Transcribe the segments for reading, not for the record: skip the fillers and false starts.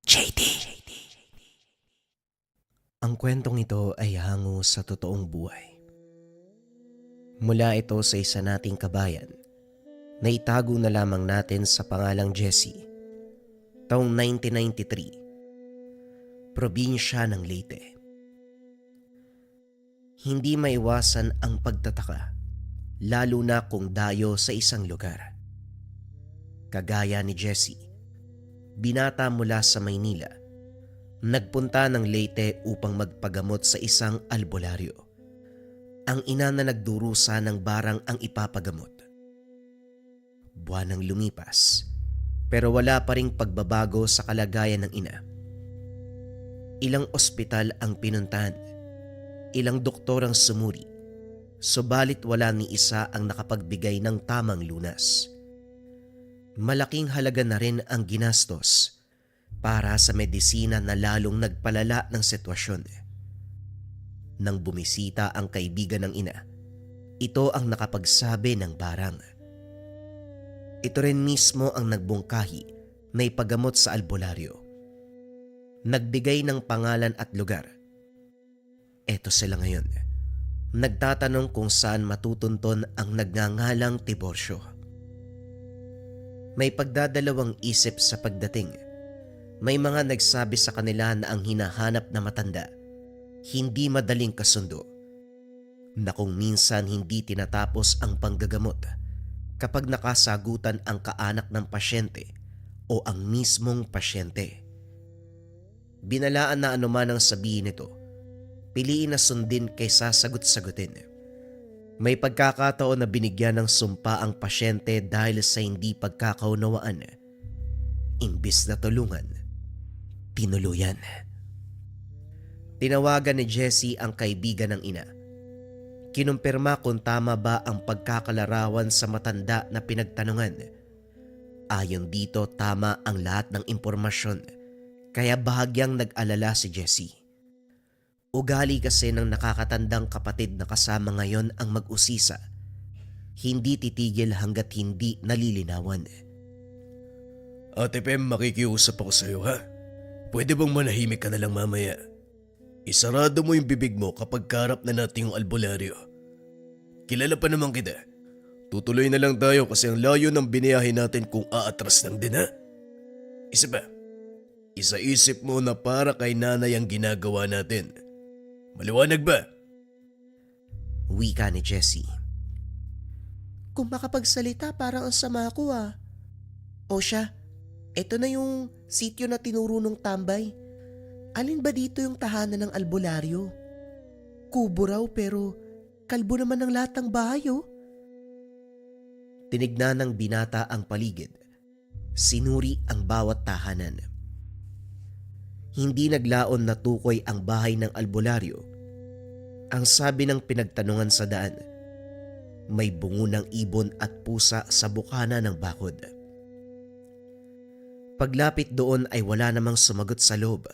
JD. Ang kwentong ito ay hango sa totoong buhay. Mula ito sa isa nating kabayan na itago na lamang natin sa pangalang Jessie. Taong 1993, probinsya ng Leyte. Hindi maiwasan ang pagtataka, lalo na kung dayo sa isang lugar. Kagaya ni Jessie, binata mula sa Maynila, nagpunta ng Leyte upang magpagamot sa isang albularyo. Ang ina na nagdurusa ng barang ang ipapagamot. Buwan ang lumipas, pero wala pa ring pagbabago sa kalagayan ng ina. Ilang ospital ang pinuntahan, ilang doktor ang sumuri, subalit wala ni isa ang nakapagbigay ng tamang lunas. Malaking halaga na rin ang ginastos para sa medisina na lalong nagpalala ng sitwasyon. Nang bumisita ang kaibigan ng ina, ito ang nakapagsabi ng barang. Ito rin mismo ang nagbungkahi na ipagamot sa albularyo. Nagbigay ng pangalan at lugar. Eto sila ngayon. Nagtatanong kung saan matutunton ang nagngangalang Tiborcio. May pagdadalawang isip sa pagdating. May mga nagsabi sa kanila na ang hinahanap na matanda hindi madaling kasundo, na kung minsan hindi tinatapos ang panggagamot kapag nakasagutan ang kaanak ng pasyente o ang mismong pasyente. Binalaan na anuman ang sabihin nito, piliin na sundin kaysa sagot-sagutin. May pagkakataon na binigyan ng sumpa ang pasyente dahil sa hindi pagkakaunawaan. Imbis na tulungan, tinuluyan. Tinawagan ni Jessie ang kaibigan ng ina. Kinumpirma kung tama ba ang pagkakalarawan sa matanda na pinagtanungan. Ayon dito, tama ang lahat ng impormasyon, kaya bahagyang nag-alala si Jessie. Ugali kasi ng nakakatandang kapatid na kasama ngayon ang mag-usisa. Hindi titigil hanggat hindi nalilinawan. Ate Pem, makikiusap ako sa'yo ha. Pwede bang manahimik ka na lang mamaya? Isarado mo yung bibig mo kapag karap na natin yung albularyo. Kilala pa naman kita. Tutuloy na lang tayo kasi ang layo ng biniyahe natin kung aatras lang din ha. Isa pa, isa-isip mo na para kay nanay ang ginagawa natin. Maliwanag ba? Wika ni Jessie. Kung makapagsalita parang ang sama ko ah. O siya, eto na yung sityo na tinuro ng tambay. Alin ba dito yung tahanan ng albularyo? Kubo raw pero kalbo naman ng lahat ng bahay oh. Tinignan ng binata ang paligid. Sinuri ang bawat tahanan. Hindi naglaon na tukoy ang bahay ng albularyo. Ang sabi ng pinagtanungan sa daan, may bungo ng ibon at pusa sa bukana ng bakod. Paglapit doon ay wala namang sumagot sa loob.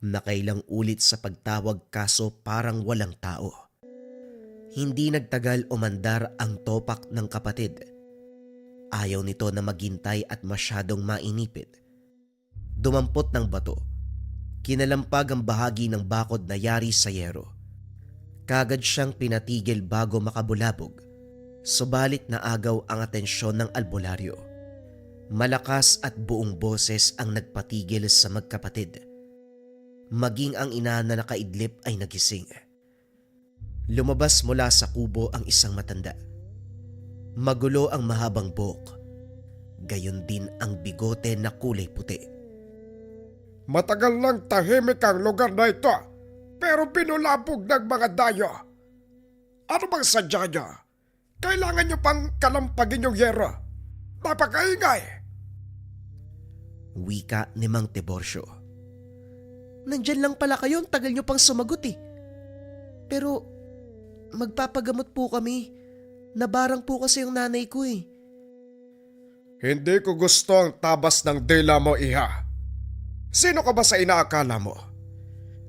Nakailang ulit sa pagtawag kaso parang walang tao. Hindi nagtagal umandar ang topak ng kapatid. Ayaw nito na maghintay at masyadong mainipit. Dumampot ng bato. Kinalampag ang bahagi ng bakod na yari sa yero. Kagad siyang pinatigil bago makabulabog. Subalit naagaw ang atensyon ng albularyo. Malakas at buong boses ang nagpatigil sa magkapatid. Maging ang ina na nakaidlip ay nagising. Lumabas mula sa kubo ang isang matanda. Magulo ang mahabang buhok. Gayon din ang bigote na kulay puti. Matagal nang tahimik ang lugar na ito, pero pinulabog ng mga dayo. Ano bang sadya niyo? Kailangan niyo pang kalampagin yung yero. Napakaingay! Wika ni Mang Tiborcio. Nandyan lang pala kayo, ang tagal nyo pang sumagot eh. Pero magpapagamot po kami. Nabarang po kasi yung nanay ko eh. Hindi ko gusto ang tabas ng dila mo, iha. Sino ka ba sa inaakala mo?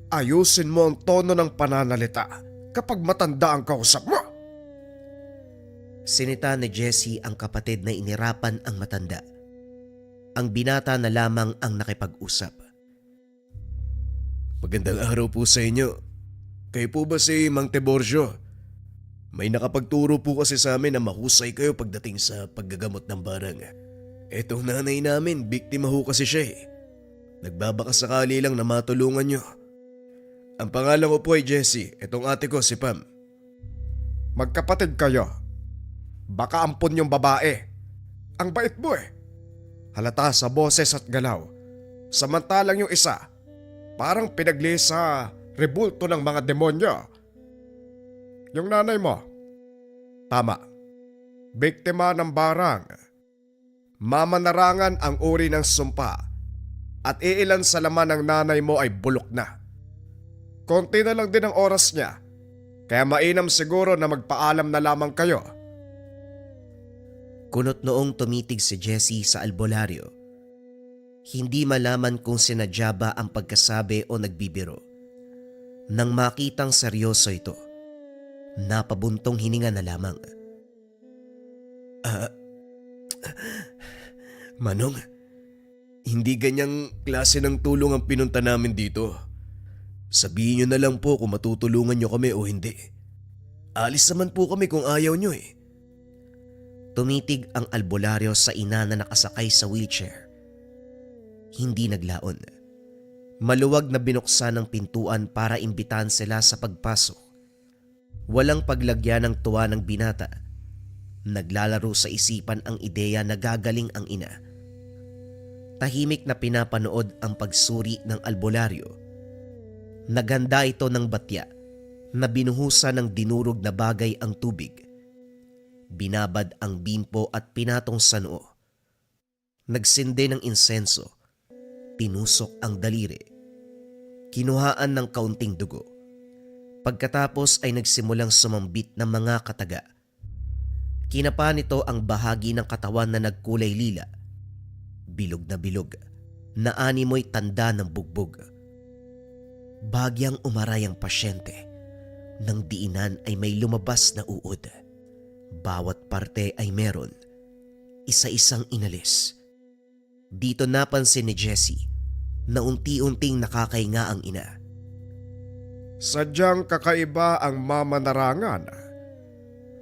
Ayusin mo ang tono ng pananalita kapag matanda ang kausap mo. Sinita ni Jessie ang kapatid na inirapan ang matanda. ang binata na lamang ang nakipag-usap. Magandang araw po sa inyo. Kayo po ba si Mang Tiborcio? May nakapagturo po kasi sa amin na mahusay kayo pagdating sa paggagamot ng barang. Etong nanay namin, biktima ho kasi siya eh. Nagbabaka sakali lang na matulungan nyo. Ang pangalan ko po ay Jessie, etong ate ko si Pam. Magkapatid kayo. Baka ampon yung babae. Ang bait mo eh. Halata sa boses at galaw. Samantalang yung isa, parang pinagli sa rebulto ng mga demonyo. Yung nanay mo, tama. Biktima ng barang. Mamanarangan ang uri ng sumpa at iilan sa laman ng nanay mo ay bulok na. Konti na lang din ang oras niya, kaya mainam siguro na magpaalam na lamang kayo. Kunot noong tumitig si Jessie sa albularyo. Hindi malaman kung sinadya ba ang pagkasabi o nagbibiro. Nang makitang seryoso ito, napabuntong hininga na lamang. Manong, hindi ganyang klase ng tulong ang pinunta namin dito. Sabihin nyo na lang po kung matutulungan nyo kami o hindi. Alis naman po kami kung ayaw nyo eh. Tumitig ang albularyo sa ina na nakasakay sa wheelchair. Hindi naglaon. Maluwag na binuksan ang pintuan para imbitahan sila sa pagpasok. Walang paglagyan ng tuwa ng binata. Naglalaro sa isipan ang ideya na gagaling ang ina. Tahimik na pinapanood ang pagsuri ng albularyo. Naganda ito ng batya na binuhusan ng dinurog na bagay ang tubig. Binabad ang bimpo at pinatong sa noo. Nagsindi ng insenso. Tinusok ang daliri. Kinuhaan ng kaunting dugo. Pagkatapos ay nagsimulang sumambit ng mga kataga. Kinapa nito ang bahagi ng katawan na nagkulay lila. Bilog na bilog, na animoy tanda ng bugbog. Bagyang umaray ang pasyente. Nang diinan ay may lumabas na uod. Bawat parte ay meron. Isa-isang inalis. Dito napansin ni Jessie na unti-unting nakakahinga ang ina. Sadyang kakaiba ang mamanarangan.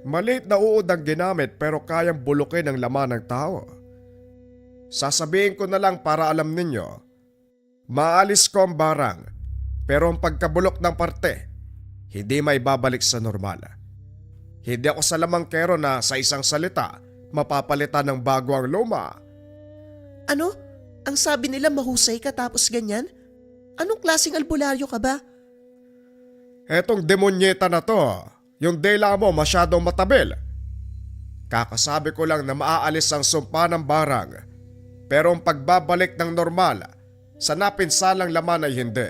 Maliit na uod ang ginamit pero kayang bulukin ang laman ng tao. Sasabihin ko na lang para alam ninyo, maalis ko ang barang pero ang pagkabulok ng parte, hindi may babalik sa normal. Hindi ako sa lamangkero na sa isang salita, mapapalitan ng bago ang luma. Ano? Ang sabi nila mahusay ka tapos ganyan? Anong klaseng albularyo ka ba? Etong demonyeta na to, yung dela mo masyadong matabil. Kakasabi ko lang na maaalis ang sumpa ng barang, pero ang pagbabalik ng normal sa napinsalang laman ay hindi.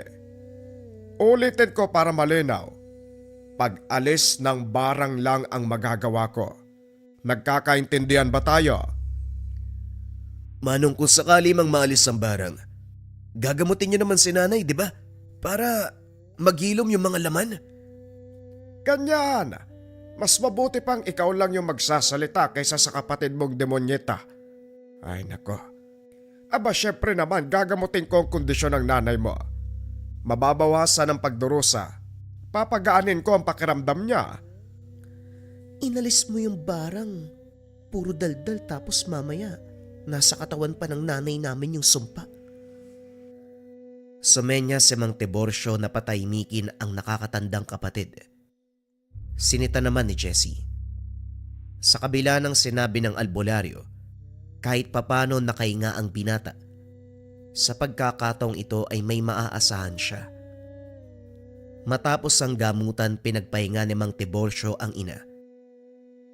Ulitin ko para malinaw, pag-alis ng barang lang ang magagawa ko. Nagkakaintindihan ba tayo? Manong, kung sakali mang maalis ang barang, gagamutin nyo naman si nanay, di ba? Para maghilom yung mga laman. Ganyan. Mas mabuti pang ikaw lang yung magsasalita kaysa sa kapatid mong demonyeta. Ay nako. Aba syempre naman gagamutin ko ang kondisyon ng nanay mo. Mababawasan ang pagdurusa. Papagaanin ko ang pakiramdam niya. Inalis mo yung barang. Puro daldal tapos mamaya nasa katawan pa ng nanay namin yung sumpa. Sumenya si Mang Tiborcio na patahimikin ang nakakatandang kapatid. Sinita naman ni Jessie. Sa kabila ng sinabi ng albularyo, kahit papano nakahinga ang binata. Sa pagkakataong ito ay may maaasahan siya. Matapos ang gamutan, pinagpahinga ni Mang Tiborcio ang ina.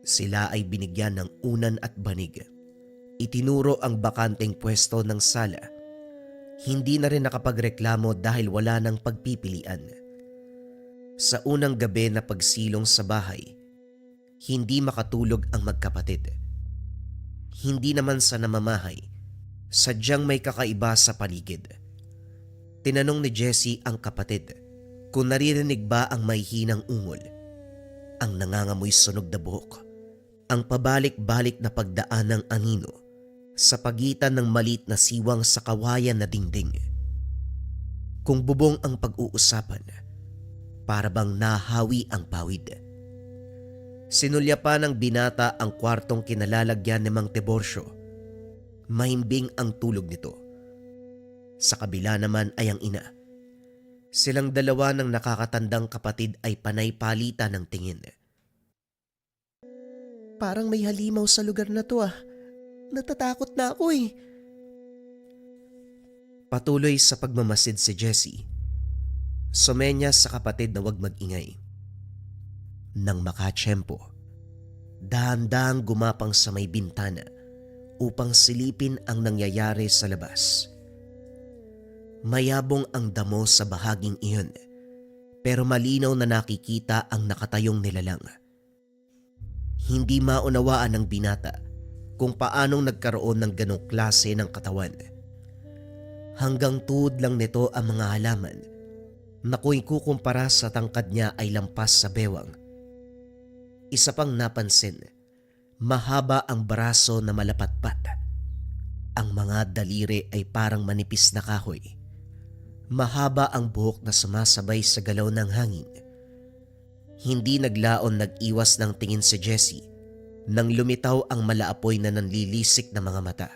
Sila ay binigyan ng unan at banig. Itinuro ang bakanteng pwesto ng sala. Hindi na rin nakapagreklamo dahil wala nang pagpipilian. Sa unang gabi na pagsilong sa bahay, hindi makatulog ang magkapatid. Hindi naman sa namamahay, sadyang may kakaiba sa paligid. Tinanong ni Jessie ang kapatid kung naririnig ba ang may hinang ungol, ang nangangamoy sunog na buhok, ang pabalik-balik na pagdaan ng anino sa pagitan ng maliit na siwang sa kawayan na dingding. Kung bubong ang pag-uusapan, para bang nahawi ang pawid. Sinulya pa ng binata ang kwartong kinalalagyan ni Mang Tiborcio. Mahimbing ang tulog nito. Sa kabila naman ay ang ina. Silang dalawa ng nakakatandang kapatid ay panay palitan ng tingin. Parang may halimaw sa lugar na to ah. Natatakot na ako eh. Patuloy sa pagmamasid si Jessie. Sumenya sa kapatid na huwag mag-ingay. Nang makatsyempo, dahan-dahang gumapang sa may bintana upang silipin ang nangyayari sa labas. Mayabong ang damo sa bahaging iyon, pero malinaw na nakikita ang nakatayong nilalang. Hindi maunawaan ng binata kung paanong nagkaroon ng ganong klase ng katawan. Hanggang tuhod lang nito ang mga halaman na kung ikukumpara sa tangkad niya ay lampas sa bewang. Isa pang napansin, mahaba ang braso na malapatpat. Ang mga daliri ay parang manipis na kahoy. Mahaba ang buhok na sumasabay sa galaw ng hangin. Hindi naglaon nag-iwas ng tingin si Jessie nang lumitaw ang malaapoy na nanlilisik na mga mata.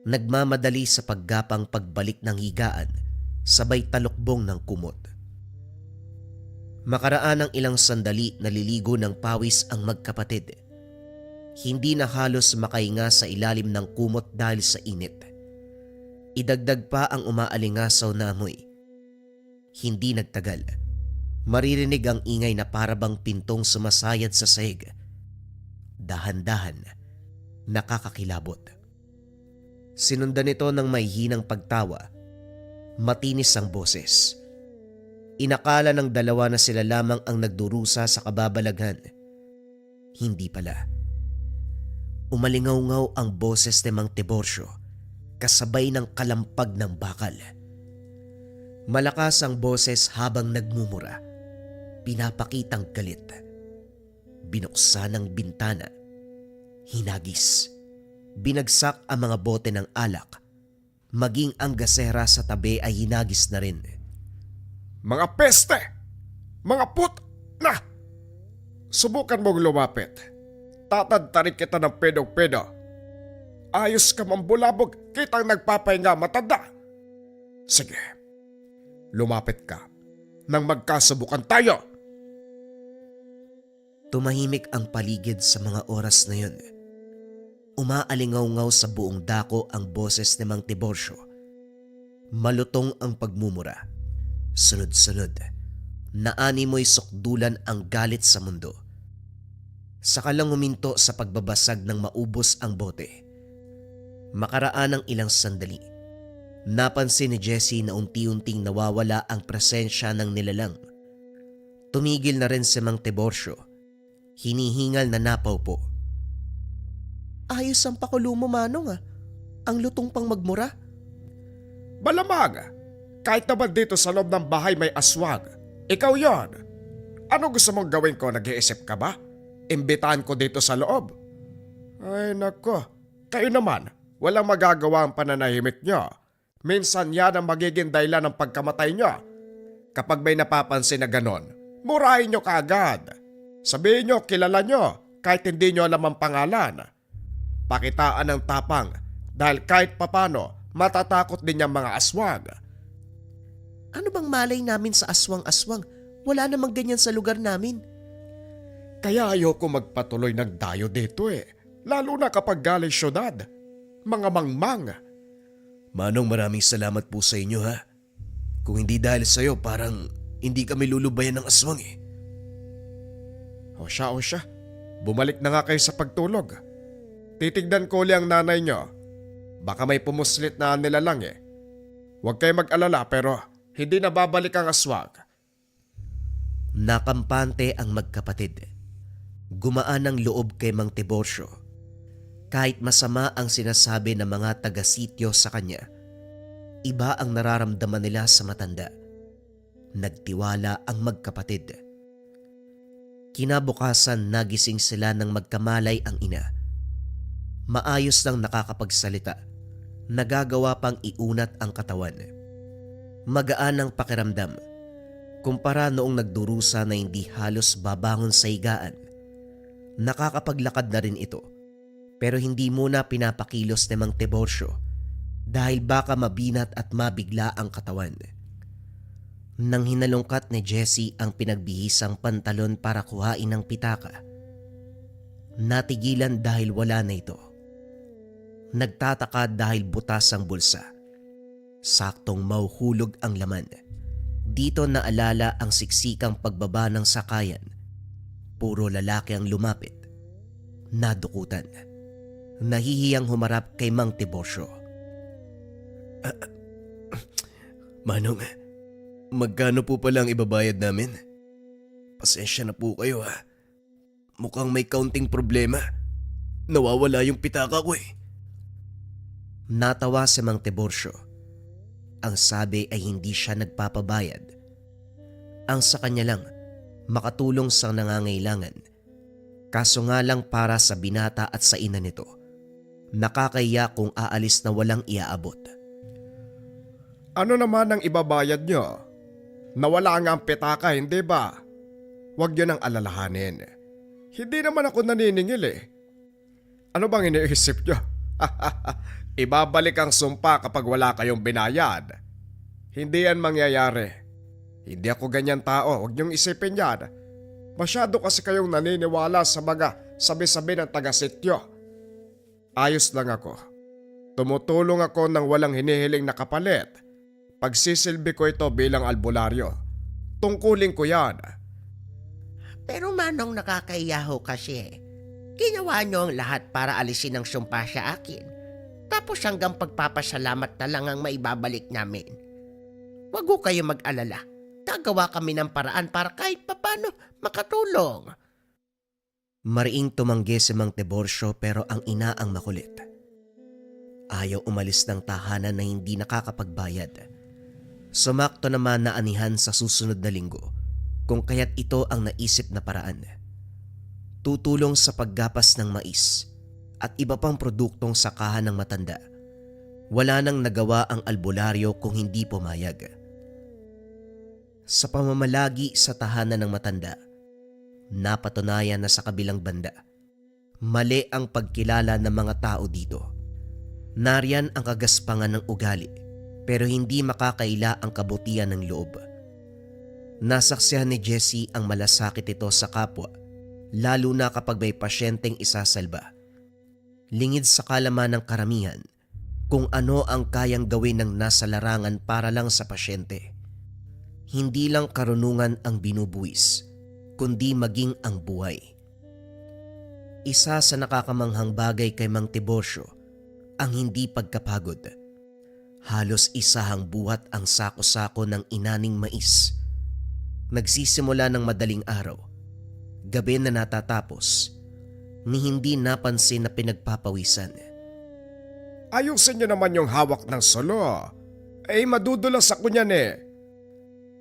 Nagmamadali sa paggapang pagbalik ng higaan, sabay talukbong ng kumot. Makaraan ng ilang sandali naliligo ng pawis ang magkapatid. Hindi na halos makahinga sa ilalim ng kumot dahil sa init. Idagdag pa ang umaalingasaw na amoy. Hindi nagtagal. Maririnig ang ingay na parabang pintong sumasayad sa sahig. Dahan-dahan, nakakakilabot. Sinundan ito ng may hinang pagtawa. Matinis ang boses. Inakala ng dalawa na sila lamang ang nagdurusa sa kababalaghan. Hindi pala. Umalingaw-ngaw ang boses ni Mang Tiborcio, kasabay ng kalampag ng bakal. Malakas ang boses habang nagmumura, pinapakitang galit. Binuksan ang bintana, hinagis, binagsak ang mga bote ng alak, maging ang gasera sa tabi ay hinagis na rin. Mga peste! Mga put na! Subukan mong lumapit. Tatadtarin kita ng pedong-pedo. Ayos ka mambulabog, kitang nagpapahinga matanda. Sige, lumapit ka nang magkasubukan tayo. Tumahimik ang paligid sa mga oras na yun. Umaalingaw-ngaw sa buong dako ang boses ni Mang Tiborcio. Malutong ang pagmumura. Sunod-sunod, naanimoy sukdulan ang galit sa mundo. Saka lang huminto sa pagbabasag ng maubos ang bote. Makaraan ng ilang sandali, napansin ni Jessie na unti-unting nawawala ang presensya ng nilalang. Tumigil na rin si Mang Tiborcio. Hinihingal na napaupo. Ayos ang pakulo mo, Manong ah. Ang lutong pang magmura. Malamang, kahit naman dito sa loob ng bahay may aswang. Ikaw yon. Ano gusto mong gawin ko? Nag-iisip ka ba? Imbitahan ko dito sa loob. Ay nako, kayo naman, walang magagawa ang pananahimik nyo. Minsan yan ang magiging dahilan ng pagkamatay nyo. Kapag may napapansin na ganon, murahin nyo kaagad. Sabihin nyo, kilala nyo, kahit hindi nyo alam ang pangalan. Pakitaan ng tapang, dahil kahit papano, matatakot din yung mga aswang. Ano bang malay namin sa aswang-aswang? Wala namang ganyan sa lugar namin. Kaya ayoko magpatuloy ng dayo dito lalo na kapag galing syudad. Mga mangmang. Manong, maraming salamat po sa inyo ha. Kung hindi dahil sa'yo, parang hindi kami lulubayan ng aswang O siya, bumalik na nga kayo sa pagtulog. Titignan ko ulit ang nanay nyo. Baka may pumuslit na nilalang Huwag kayo mag-alala pero hindi na babalik ang aswang. Nakampante ang magkapatid. Gumaan ang loob kay Mang Tiborcio. Kahit masama ang sinasabi ng mga taga-sityo sa kanya, iba ang nararamdaman nila sa matanda. Nagtiwala ang magkapatid. Kinabukasan nagising sila nang magkamalay ang ina. Maayos lang nakakapagsalita. Nagagawa pang iunat ang katawan. Magaan ang pakiramdam. Kumpara noong nagdurusa na hindi halos babangon sa higaan. Nakakapaglakad na rin ito. Pero hindi muna pinapakilos ni Mang Tiborcio dahil baka mabinat at mabigla ang katawan. Nang hinalungkat ni Jessie ang pinagbihisang pantalon para kuhain ng pitaka, natigilan dahil wala na ito. Nagtataka dahil butas ang bulsa. Saktong mauhulog ang laman. Dito naalala ang siksikang pagbaba ng sakayan. Puro lalaki ang lumapit. Nadukutan. Nahihiyang humarap kay Mang Tiborcio. Manong, magkano po pala ang ibabayad namin? Pasensya na po kayo ha. Mukhang may kaunting problema. Nawawala yung pitaka ko eh. Natawa si Mang Tiborcio. Ang sabi ay hindi siya nagpapabayad. Ang sa kanya lang, makatulong sa nangangailangan. Kaso nga lang para sa binata at sa ina nito, nakakahiya kung aalis na walang iaabot. Ano naman ang ibabayad nyo? Nawala nga ang pitaka, hindi ba? Huwag nyo nang alalahanin. Hindi naman ako naniningil eh. Ano bang iniisip nyo? Ibabalik ang sumpa kapag wala kayong binayad. Hindi yan mangyayari. Hindi ako ganyan tao, huwag niyong isipin yan. Masyado kasi kayong naniniwala sa mga sabi-sabi ng taga-sityo. Ayos lang ako. Tumutulong ako ng walang hinihiling na kapalit. Pagsisilbi ko ito bilang albularyo. Tungkulin ko yan. Pero Manong, nakakahiyaho kasi. Ginawa niyo ang lahat para alisin ang sumpa sa akin. Tapos hanggang pagpapasalamat na lang ang maibabalik namin. Huwag ko kayo mag-alala. Gagawa kami ng paraan para kahit papano makatulong. Mariing tumanggi si Mang Tiborcio pero ang ina ang makulit. Ayaw umalis ng tahanan na hindi nakakapagbayad. Sumakto naman na anihan sa susunod na linggo kung kaya't ito ang naisip na paraan. Tutulong sa paggapas ng mais at iba pang produktong sakahan ng matanda. Wala nang nagawa ang albularyo kung hindi pumayag. Sa pamamalagi sa tahanan ng matanda, napatunayan na sa kabilang banda, mali ang pagkilala ng mga tao dito. Nariyan ang kagaspangan ng ugali pero hindi makakaila ang kabutihan ng loob. Nasaksihan ni Jessie ang malasakit ito sa kapwa, lalo na kapag may pasyenteng isasalba. Lingid sa kalaman ng karamihan kung ano ang kayang gawin ng nasa larangan para lang sa pasyente. Hindi lang karunungan ang binubuwis, kundi maging ang buhay. Isa sa nakakamanghang bagay kay Mang Tiborcio ang hindi pagkapagod. Halos isahang buhat ang sako-sako ng inaning mais. Nagsisimula ng madaling araw, gabi na natatapos, ni hindi napansin na pinagpapawisan. Ayusin nyo naman yung hawak ng solo. Madudulas ako niyan eh.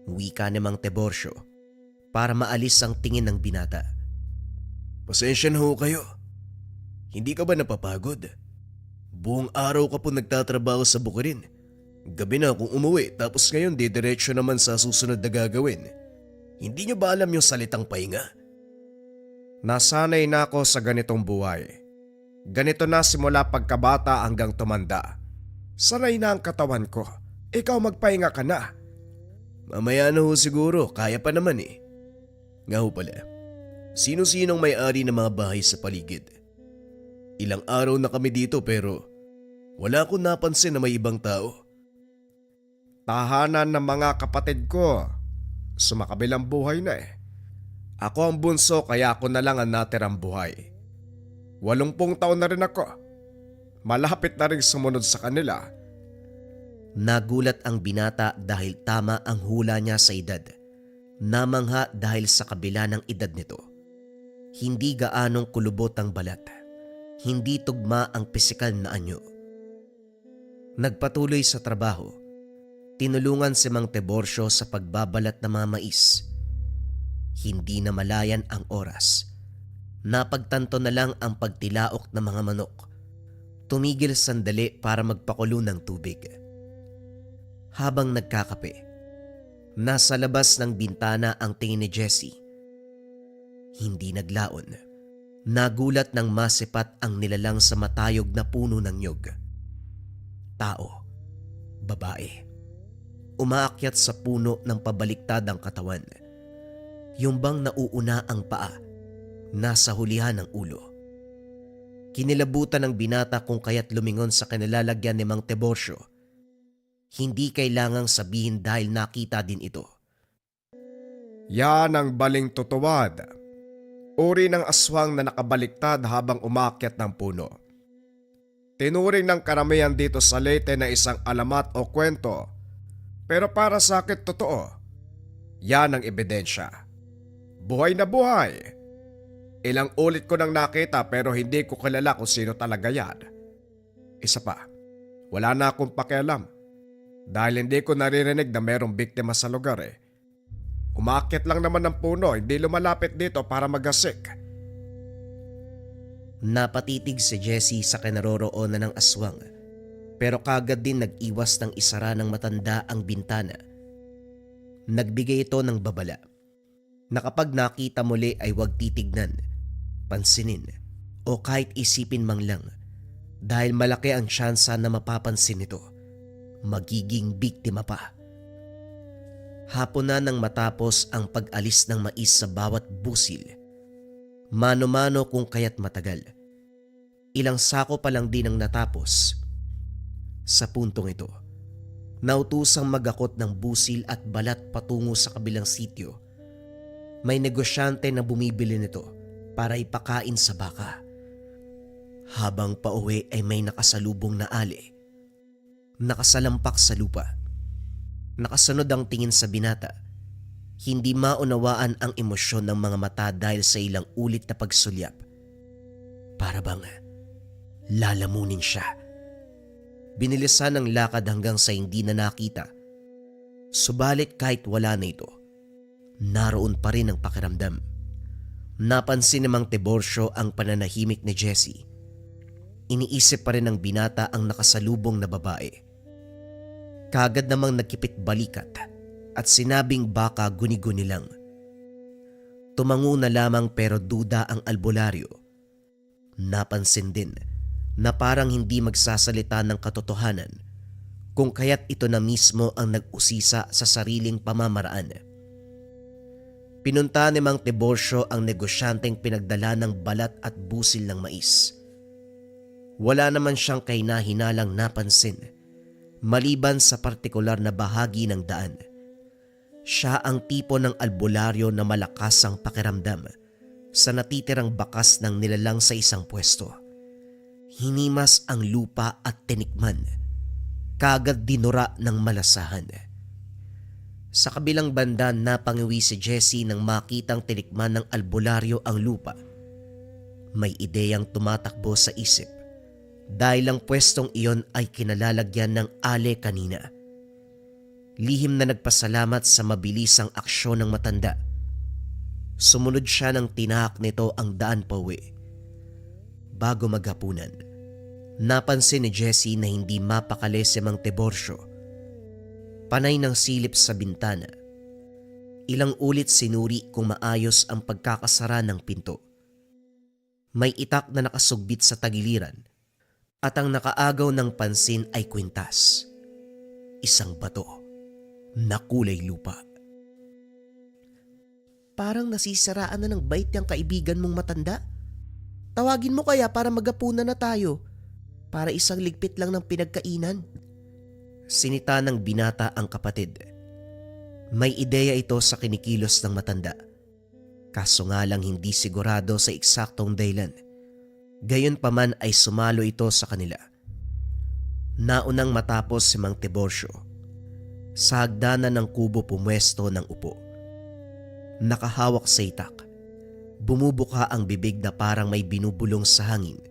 Wika ni Mang Tiborcio para maalis ang tingin ng binata. Pasensya na ho kayo. Hindi ka ba napapagod? Buong araw ka po nagtatrabaho sa Bukirin. Gabi na akong umuwi tapos ngayon didiretso naman sa susunod na gagawin. Hindi nyo ba alam yung salitang pahinga? Nasanay na ako sa ganitong buhay. Ganito na simula pagkabata hanggang tumanda. Sanay na ang katawan ko. Ikaw magpahinga ka na. Mamaya na ho siguro, kaya pa naman eh. Nga ho pala, sino-sinong may-ari ng mga bahay sa paligid? Ilang araw na kami dito pero wala akong napansin na may ibang tao. Tahanan ng mga kapatid ko. Sumakabilang buhay na eh. Ako ang bunso kaya ako na lang ang natirang buhay. 80 taon na rin ako. Malapit na rin sumunod sa kanila. Nagulat ang binata dahil tama ang hula niya sa edad. Namangha dahil sa kabila ng edad nito. Hindi gaanong kulubot ang balat. Hindi tugma ang pisikal na anyo. Nagpatuloy sa trabaho. Tinulungan si Mang Tiborcio sa pagbabalat ng mga mais. Hindi na malayan ang oras. Napagtanto na lang ang pagtilaok ng mga manok tumigil sandali para magpakulo ng tubig. Habang nagkakape, nasa labas ng bintana ang tingin ni Jessie. Hindi naglaon. Nagulat ng masipat ang nilalang sa matayog na puno ng nyog. Tao. Babae. Umaakyat sa puno ng pabaliktad ang katawan. Yung bang nauuna ang paa, nasa hulihan ng ulo. Kinilabutan ng binata kung kaya't lumingon sa kanilalagyan ni Mang Tiborcio. Hindi kailangang sabihin dahil nakita din ito. Yan ang baling tutuwad. Uri ng aswang na nakabaliktad habang umakyat ng puno. Tinuring ng karamihan dito sa Leyte na isang alamat o kwento. Pero para sa akin totoo. Yan ang ebidensya. Buhay na buhay. Ilang ulit ko nang nakita pero hindi ko kilala kung sino talaga yan. Isa pa, wala na akong pakialam. Dahil hindi ko naririnig na merong biktima sa lugar eh. Umakyat lang naman ng puno, hindi lumalapit dito para magasik. Napatitig si Jessie sa kinaroroonan ng aswang, pero kagad din nag-iwas ng isara ng matanda ang bintana. Nagbigay ito ng babala na kapag nakita muli ay huwag titignan, pansinin o kahit isipin man lang dahil malaki ang tsansa na mapapansin ito. Magiging biktima pa. Hapon na nang matapos ang pag-alis ng mais sa bawat busil. Mano-mano kung kaya't matagal. Ilang sako pa lang din ang natapos. Sa puntong ito, nautusang magakot ng busil at balat patungo sa kabilang sitio. May negosyante na bumibili nito para ipakain sa baka. Habang pauwi ay may nakasalubong na ali. Nakasalampak sa lupa. Nakasunod ang tingin sa binata. Hindi maunawaan ang emosyon ng mga mata dahil sa ilang ulit na pagsulyap. Para bang lalamunin siya. Binilisan ang lakad hanggang sa hindi na nakita. Subalit kahit wala na ito, naroon pa rin ang pakiramdam. Napansin ni Mang Tiborcio ang pananahimik ni Jessie. Iniisip pa rin ng binata ang nakasalubong na babae. Kagad namang nagkipit balikat at sinabing baka guni-guni lang. Tumango na lamang pero duda ang albularyo. Napansin din na parang hindi magsasalita ng katotohanan kung kaya't ito na mismo ang nag-usisa sa sariling pamamaraan. Pinunta ni Mang Tiborcio ang negosyanteng pinagdala ng balat at busil ng mais. Wala naman siyang kahinahinalang napansin maliban sa partikular na bahagi ng daan. Siya ang tipo ng albularyo na malakas ang pakiramdam sa natitirang bakas ng nilalang sa isang pwesto. Hinimas ang lupa at tinikman. Kagad dinura ng malasahan. Sa kabilang banda napangiwi si Jessie nang makitang tinikman ng albularyo ang lupa. May ideyang tumatakbo sa isip. Dahil ang pwestong iyon ay kinalalagyan ng ale kanina. Lihim na nagpasalamat sa mabilisang aksyon ng matanda. Sumunod siya nang tinahak nito ang daan pauwi. Bago maghapunan, napansin ni Jessie na hindi mapakali si Mang Tiborcio. Panay ng silip sa bintana. Ilang ulit sinuri kung maayos ang pagkakasara ng pinto. May itak na nakasugbit sa tagiliran. At ang nakaagaw ng pansin ay kwintas. Isang bato na kulay lupa. Parang nasisiraan na ng bait yung kaibigan mong matanda. Tawagin mo kaya para magapunan na tayo. Para isang ligpit lang ng pinagkainan. Sinita ng binata ang kapatid. May ideya ito sa kinikilos ng matanda. Kaso nga lang hindi sigurado sa eksaktong dahilan. Gayunpaman ay sumalo ito sa kanila. Naunang matapos si Mang Tiborcio. Sa hagdanan ng kubo pumwesto ng upo. Nakahawak sa itak. Bumubuka ang bibig na parang may binubulong sa hangin.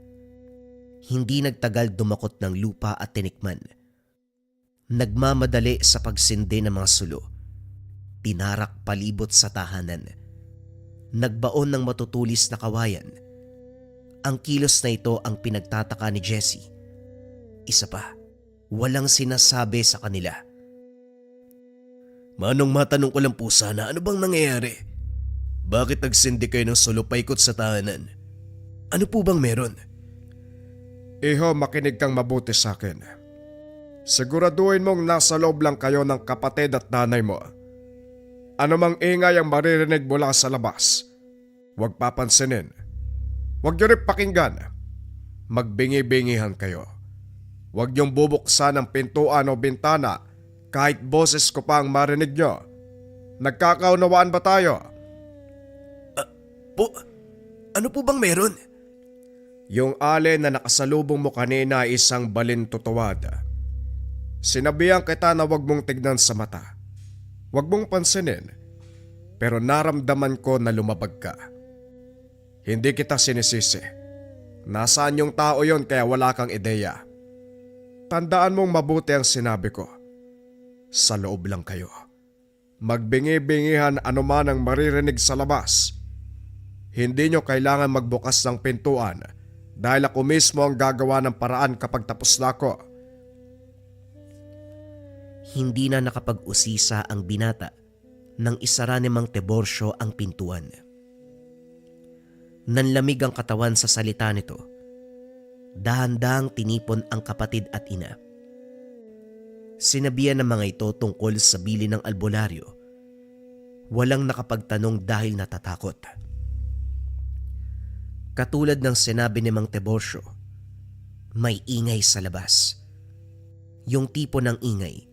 Hindi nagtagal dumakot ng lupa at tinikman. Nagmamadali sa pagsindi ng mga sulo. Tinarak palibot sa tahanan. Nagbaon ng matutulis na kawayan. Ang kilos na ito ang pinagtataka ni Jessie Isa pa, walang sinasabi sa kanila. Manong, matanong ko lang po sana, ano bang nangyayari? Bakit nagsindi kayo ng solo paikot sa tahanan? Ano po bang meron? Iho, makinig kang mabuti sa akin. Siguraduhin mong nasa loob lang kayo ng kapatid at nanay mo. Ano mang ingay ang maririnig mula sa labas, huwag papansinin. Huwag niyo rin pakinggan. Magbingi-bingihan kayo. Huwag niyong bubuksan ang pintuan o bintana kahit boses ko pa ang marinig niyo. Nagkakaunawaan ba tayo? Ano po bang meron? Yung alin na nakasalubong mo kanina ay isang balintutuwad. Sinabihan kita na huwag mong tignan sa mata. Huwag mong pansinin. Pero naramdaman ko na lumabag ka. Hindi kita sinisisi. Nasaan yung tao yon kaya wala kang ideya. Tandaan mong mabuti ang sinabi ko. Sa loob lang kayo. Magbingi-bingihan anuman ang maririnig sa labas. Hindi nyo kailangan magbukas ng pintuan dahil ako mismo ang gagawa ng paraan kapag tapos na ako. Hindi na nakapag-usisa ang binata nang isara ni Mang Tiborcio ang pintuan. Nanlamig ang katawan sa salita nito. Dahan-dahang tinipon ang kapatid at ina. Sinabihan ng mga ito tungkol sa bili ng albularyo. Walang nakapagtanong dahil natatakot. Katulad ng sinabi ni Mang Tiborcio, may ingay sa labas. Yung tipo ng ingay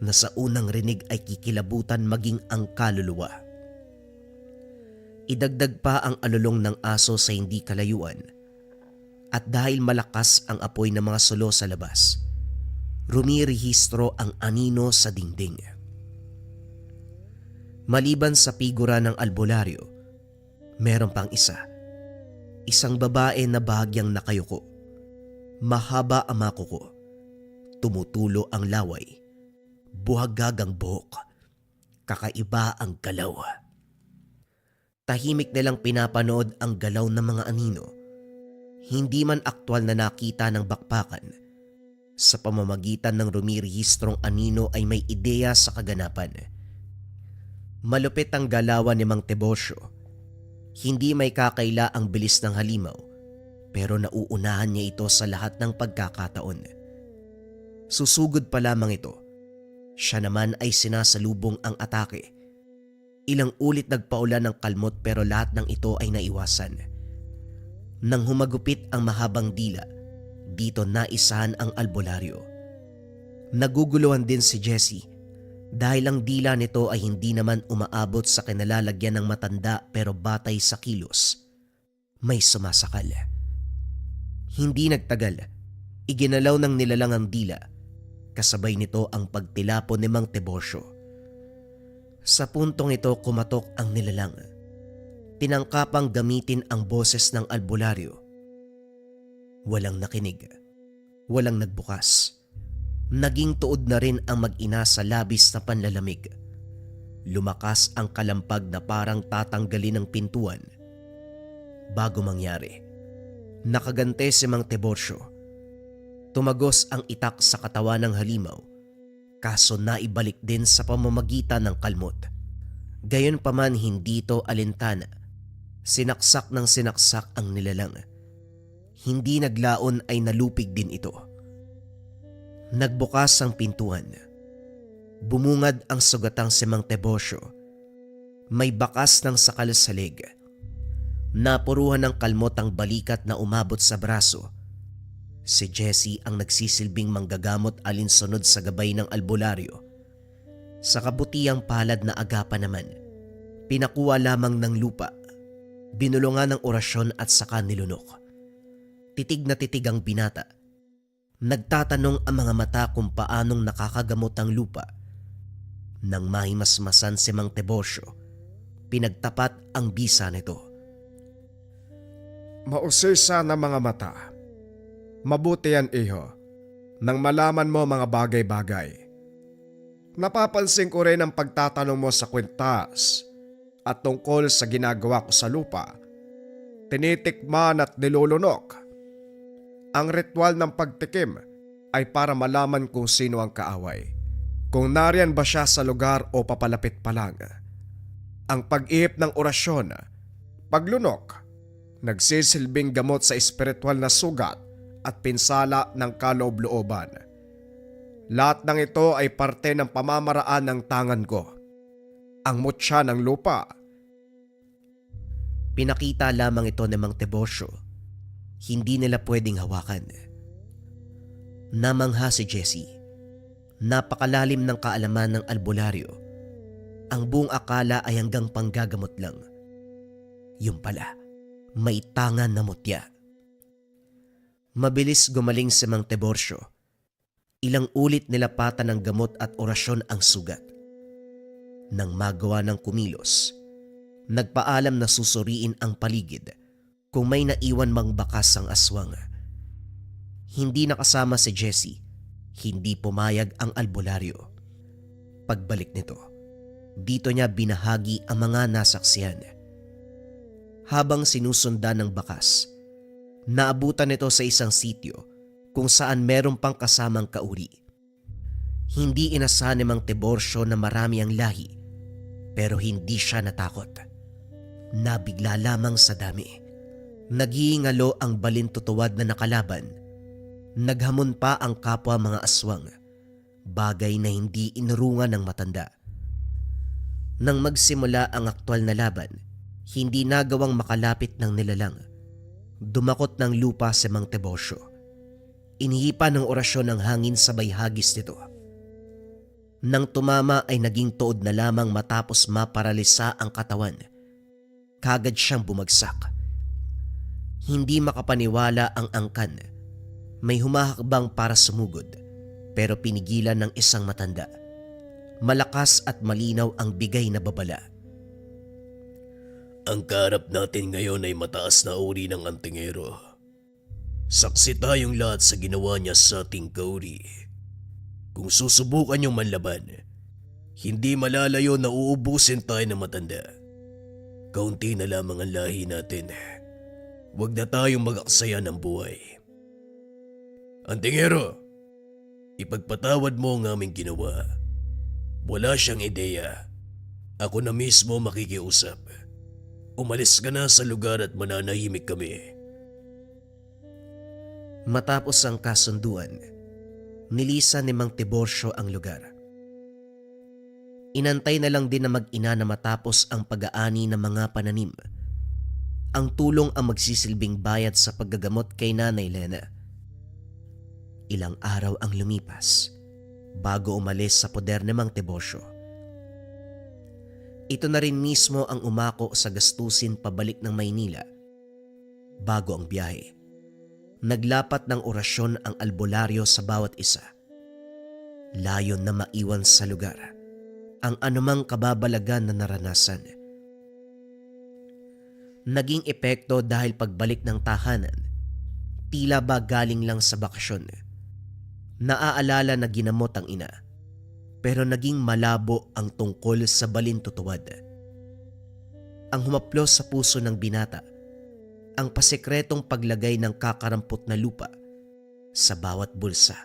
na sa unang rinig ay kikilabutan maging ang kaluluwa. Idagdag pa ang alulong ng aso sa hindi kalayuan. At dahil malakas ang apoy ng mga sulo sa labas, rumirehistro ang anino sa dingding. Maliban sa figura ng albularyo, meron pang isa. Isang babae na bahagyang nakayuko. Mahaba ang makuko. Tumutulo ang laway. Buhagag ang buhok. Kakaiba ang galaw. Tahimik nilang pinapanood ang galaw ng mga anino. Hindi man aktwal na nakita ng bakbakan. Sa pamamagitan ng rumirehistrong anino ay may ideya sa kaganapan. Malupit ang galawan ni Mang Tiborcio. Hindi may kakaila ang bilis ng halimaw, pero nauunahan niya ito sa lahat ng pagkakataon. Susugod pa lamang ito. Siya naman ay sinasalubong ang atake. Ilang ulit nagpaulan ng kalmot pero lahat ng ito ay naiwasan. Nang humagupit ang mahabang dila, dito naisahan ang albularyo. Naguguluhan din si Jessie dahil ang dila nito ay hindi naman umaabot sa kinalalagyan ng matanda pero batay sa kilos. May sumasakal. Hindi nagtagal, iginalaw ng nilalang ang dila. Kasabay nito ang pagtilapon ni Mang Tiborcio. Sa puntong ito kumatok ang nilalang. Tinangkapang gamitin ang boses ng albularyo. Walang nakinig. Walang nagbukas. Naging tuod na rin ang mag-ina sa labis na panlalamig. Lumakas ang kalampag na parang tatanggalin ng pintuan. Bago mangyari, nakagante si Mang Tiborcio. Tumagos ang itak sa katawan ng halimaw, kaso naibalik din sa pamamagitan ng kalmot. Gayunpaman hindi ito alintana. Sinaksak ng sinaksak ang nilalang. Hindi naglaon ay nalupig din ito. Nagbukas ang pintuan. Bumungad ang sugatang si Mang Tiborcio. May bakas ng sakal sa leg. Napuruhan ng kalmot ang balikat na umabot sa braso. Si Jessie ang nagsisilbing manggagamot alinsunod sa gabay ng albularyo. Sa kabutiang palad na agapan naman, pinakuha lamang ng lupa, binulungan ng orasyon at saka nilunok. Titig na titig ang binata. Nagtatanong ang mga mata kung paanong nakakagamot ang lupa. Nang mahimasmasan si Mang Tiborcio, pinagtapat ang bisa nito. Mausisa na mga mata. Mabuti yan, iho, nang malaman mo mga bagay-bagay. Napapansin ko rin ang pagtatanong mo sa kwintas at tungkol sa ginagawa ko sa lupa. Tinitikman at nilulunok. Ang ritual ng pagtikim ay para malaman kung sino ang kaaway. Kung nariyan ba siya sa lugar o papalapit pa lang. Ang pag-ihip ng orasyon, paglunok, nagsisilbing gamot sa espiritual na sugat at pinsala ng kaloob-looban. Lahat ng ito ay parte ng pamamaraan ng tangan ko. Ang mutya ng lupa. Pinakita lamang ito ni Mang Tiborcio. Hindi nila pwedeng hawakan. Namangha si Jessie. Napakalalim ng kaalaman ng albularyo. Ang buong akala ay hanggang panggagamot lang. Yung pala, may tangan na mutya. Mabilis gumaling si Mang Tiborcio. Ilang ulit nilapatan ng gamot at orasyon ang sugat. Nang magawa ng kumilos, nagpaalam na susuriin ang paligid kung may naiwan mang bakas ang aswang. Hindi nakasama si Jessie, hindi pumayag ang albularyo. Pagbalik nito, dito niya binahagi ang mga nasaksihan. Habang sinusundan ng bakas, naabutan nito sa isang sityo kung saan meron pang kasamang kauri. Hindi inasahan ni Mang Tiborcio na marami ang lahi, pero hindi siya natakot. Nabigla lamang sa dami. Naghiingalo ang balintutuwad na nakalaban. Naghamon pa ang kapwa mga aswang, bagay na hindi inurungan ng matanda. Nang magsimula ang aktwal na laban, hindi nagawang makalapit ng nilalang. Dumakot ng lupa si Mang Tiborcio. Inihipa ng orasyon ng hangin sabay hagis nito. Nang tumama ay naging tuod na lamang matapos maparalisa ang katawan. Kagad siyang bumagsak. Hindi makapaniwala ang angkan. May humahakbang para sumugod, pero pinigilan ng isang matanda. Malakas at malinaw ang bigay na babala. Ang kaharap natin ngayon ay mataas na uri ng antingero. Saksi tayong lahat sa ginawa niya sa ating kauri. Kung susubukan niyong manlaban, hindi malalayo na uubusin tayo ng matanda. Kaunti na lamang ang lahi natin. Huwag na tayong mag-aksaya ng buhay. Antingero, ipagpatawad mo ang aming ginawa. Wala siyang ideya. Ako na mismo makikiusap. Umalis ka na sa lugar at mananahimik kami. Matapos ang kasunduan, nilisan ni Mang Tiborcio ang lugar. Inantay na lang din na mag-ina na matapos ang pag-aani ng mga pananim. Ang tulong ang magsisilbing bayad sa paggagamot kay Nanay Lena. Ilang araw ang lumipas bago umalis sa poder ni Mang Tiborcio. Ito na rin mismo ang umako sa gastusin pabalik ng Maynila. Bago ang biyahe, naglapat ng orasyon ang albularyo sa bawat isa. Layon na maiwan sa lugar ang anumang kababalagan na naranasan. Naging epekto dahil pagbalik ng tahanan, tila ba galing lang sa bakasyon. Naaalala na ginamot ang ina, pero naging malabo ang tungkol sa balintutuwad. Ang humaplos sa puso ng binata, ang pasekretong paglagay ng kakarampot na lupa sa bawat bulsa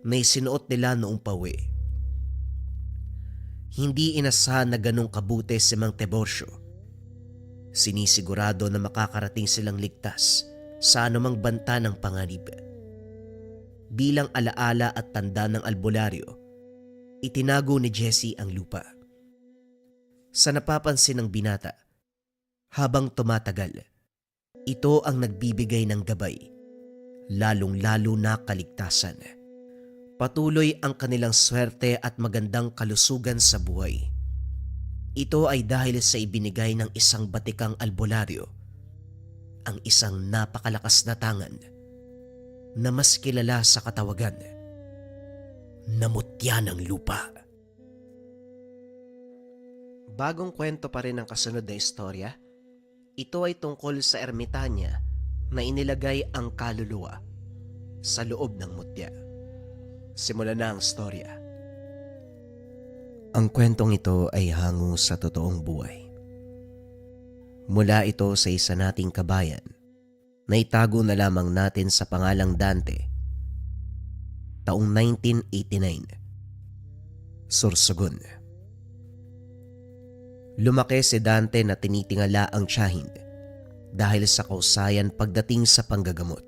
na isinuot nila noong pauwi. Hindi inasahan na ganong kabuti si Mang Tiborcio. Sinisigurado na makakarating silang ligtas sa anumang banta ng panganib. Bilang alaala at tanda ng albularyo, itinago ni Jessie ang lupa. Sa napapansin ng binata, habang tumatagal, ito ang nagbibigay ng gabay, lalong-lalo na kaligtasan. Patuloy ang kanilang swerte at magandang kalusugan sa buhay. Ito ay dahil sa ibinigay ng isang batikang albularyo, ang isang napakalakas na tangan na mas kilala sa katawagan na mutya ng lupa. Bagong kwento pa rin ang kasunod na istorya. Ito ay tungkol sa ermitanya na inilagay ang kaluluwa sa loob ng mutya. Simulan na ang storya. Ang kwentong ito ay hango sa totoong buhay. Mula ito sa isa nating kabayan na itago na lamang natin sa pangalang Dante. taong 1989. Sorsogon. Lumaki si Dante na tinitingala ang tiyahin dahil sa kausayan pagdating sa panggagamot.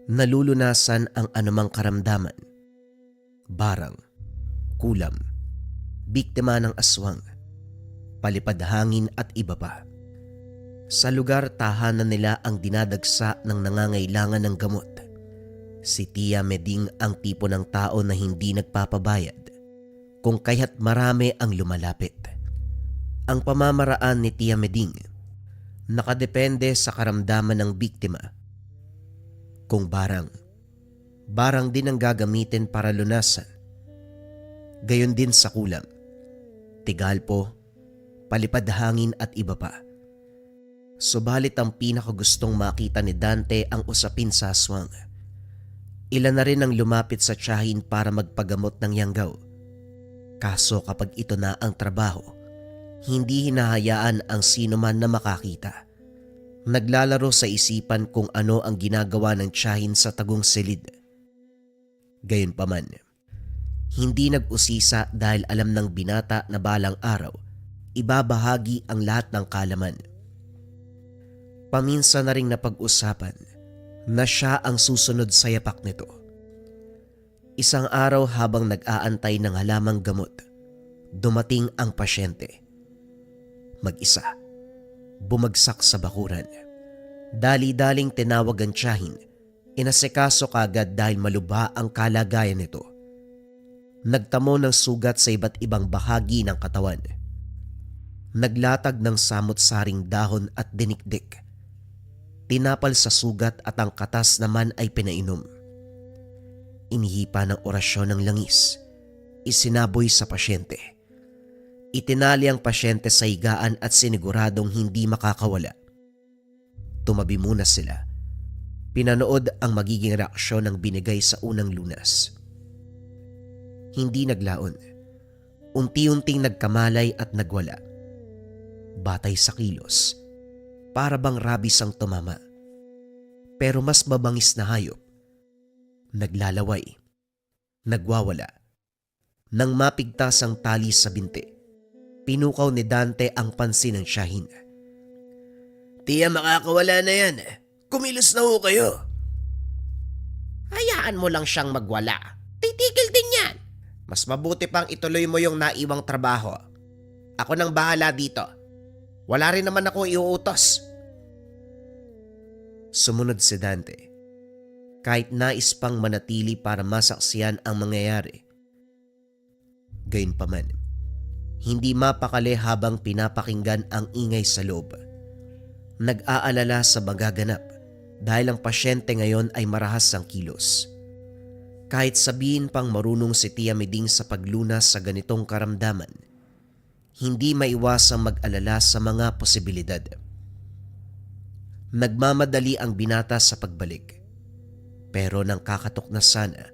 Nalulunasan ang anumang karamdaman, barang, kulam, biktima ng aswang, palipad hangin at iba pa. Sa lugar tahanan nila ang dinadagsa ng nangangailangan ng gamot. Si Tia Meding ang tipo ng tao na hindi nagpapabayad kung kaya't marami ang lumalapit. Ang pamamaraan ni Tia Meding nakadepende sa karamdaman ng biktima. Kung barang din ang gagamitin para lunasan. Gayon din sa kulam, tigalpo, palipad hangin at iba pa. Subalit ang pinakagustong makita ni Dante ang usapin sa aswang. Ilan na rin ang lumapit sa tiyahin para magpagamot ng yanggaw. Kaso kapag ito na ang trabaho, hindi hinahayaan ang sino man na makakita. Naglalaro sa isipan kung ano ang ginagawa ng tiyahin sa tagong silid. Gayunpaman, hindi nag-usisa dahil alam ng binata na balang araw, ibabahagi ang lahat ng kalaman. Paminsan na ring napag-usapan na siya ang susunod sa yapak nito. Isang araw habang nag-aantay ng halamang gamot, dumating ang pasyente. Mag-isa, bumagsak sa bakuran. Dali-daling tinawag ang tiyahin, inasikaso kagad dahil malubha ang kalagayan nito. Nagtamo ng sugat sa iba't ibang bahagi ng katawan. Naglatag ng samot-saring dahon at dinikdik. Tinapal sa sugat at ang katas naman ay pinainom. Inihipa ng orasyon ng langis. Isinaboy sa pasyente. Itinali ang pasyente sa higaan at siniguradong hindi makakawala. Tumabi muna sila. Pinanood ang magiging reaksyon ng binigay sa unang lunas. Hindi naglaon. Unti-unting nagkamalay at nagwala. Batay sa kilos. Para bang rabis ang tumama. Pero mas mabangis na hayop. Naglalaway. Nagwawala. Nang mapigtas ang tali sa binti, pinukaw ni Dante ang pansin ng tiyahin. Tiya, makakawala na yan. Kumilos na ho kayo. Hayaan mo lang siyang magwala. Titigil din yan. Mas mabuti pang ituloy mo yung naiwang trabaho. Ako nang bahala dito. Wala rin naman akong iuutos. Sumunod si Dante. Kahit nais pang manatili para masaksiyan ang mangyayari. Gayunpaman, hindi mapakali habang pinapakinggan ang ingay sa loob. Nag-aalala sa magaganap dahil ang pasyente ngayon ay marahas ang kilos. Kahit sabihin pang marunong si Tia Meding sa paglunas sa ganitong karamdaman, hindi maiwasang mag-alala sa mga posibilidad. Nagmamadali ang binata sa pagbalik. Pero nang kakatok na sana,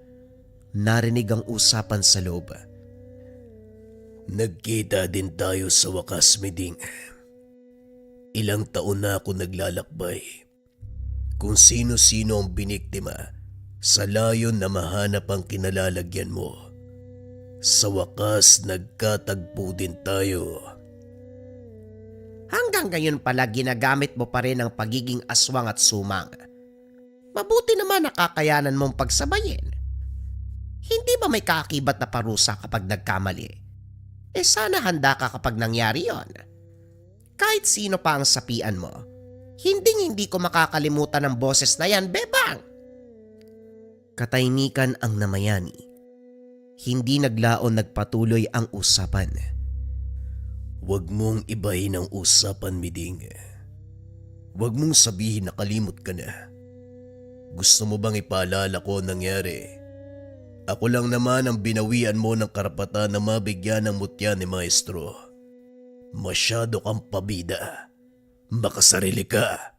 narinig ang usapan sa loob. Nagkita din tayo sa wakas, Meding. Ilang taon na ako naglalakbay. Kung sino-sino ang biniktima, sa layon na mahanap ang kinalalagyan mo. Sa wakas, nagkatagpo din tayo. Hanggang ngayon pala ginagamit mo pa rin ang pagiging aswang at sumang. Mabuti naman nakakayanan mong pagsabayin. Hindi ba may kaakibat na parusa kapag nagkamali? Sana handa ka kapag nangyari yon. Kahit sino pa ang sapian mo, hindi ko makakalimutan ang boses na yan, bebang! Katahimikan ang namayani. Hindi naglaon nagpatuloy ang usapan. Huwag mong ibahin ang usapan, Meding. Huwag mong sabihin na kalimot ka na. Gusto mo bang ipaalala ko ang nangyari? Ako lang naman ang binawian mo ng karapatan na mabigyan ng mutya ni Maestro. Masyado kang pabida. Makasarili ka.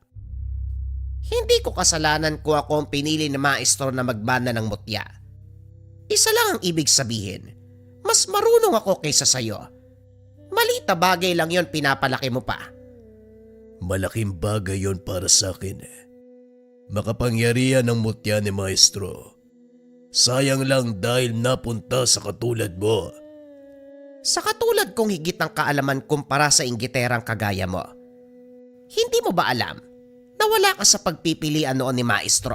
Hindi ko kasalanan kung ako ang pinili na maestro na magbana ng mutya. Isa lang ang ibig sabihin, mas marunong ako kaysa sayo. Maliit na bagay lang yon, pinapalaki mo pa. Malaking bagay yon para sa akin. Makapangyarihan ng mutya ni Maestro. Sayang lang dahil napunta sa katulad mo. Sa katulad kong higit ng kaalaman kumpara sa inggiterang kagaya mo. Hindi mo ba alam na wala ka sa pagpipilian noon ni Maestro?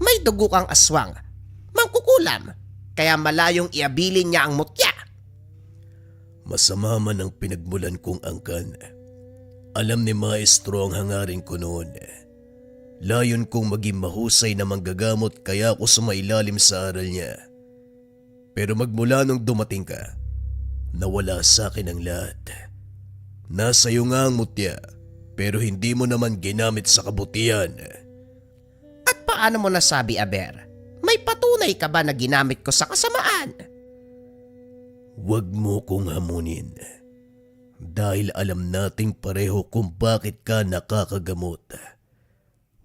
May dugo kang aswang, mangkukulam, kaya malayong iabilin niya ang mutya. Masama man ang pinagmulan kong angkan. Alam ni Maestro ang hangarin ko noon. Layon kong maging mahusay na manggagamot kaya ako sumailalim sa aral niya. Pero magmula nung dumating ka, nawala sa akin ang lahat. Nasa iyo nga ang mutya, pero hindi mo naman ginamit sa kabutihan. At paano mo nasabi, Aber? May patunay ka ba na ginamit ko sa kasamaan? Huwag mo kong hamunin. Dahil alam nating pareho kung bakit ka nakakagamot.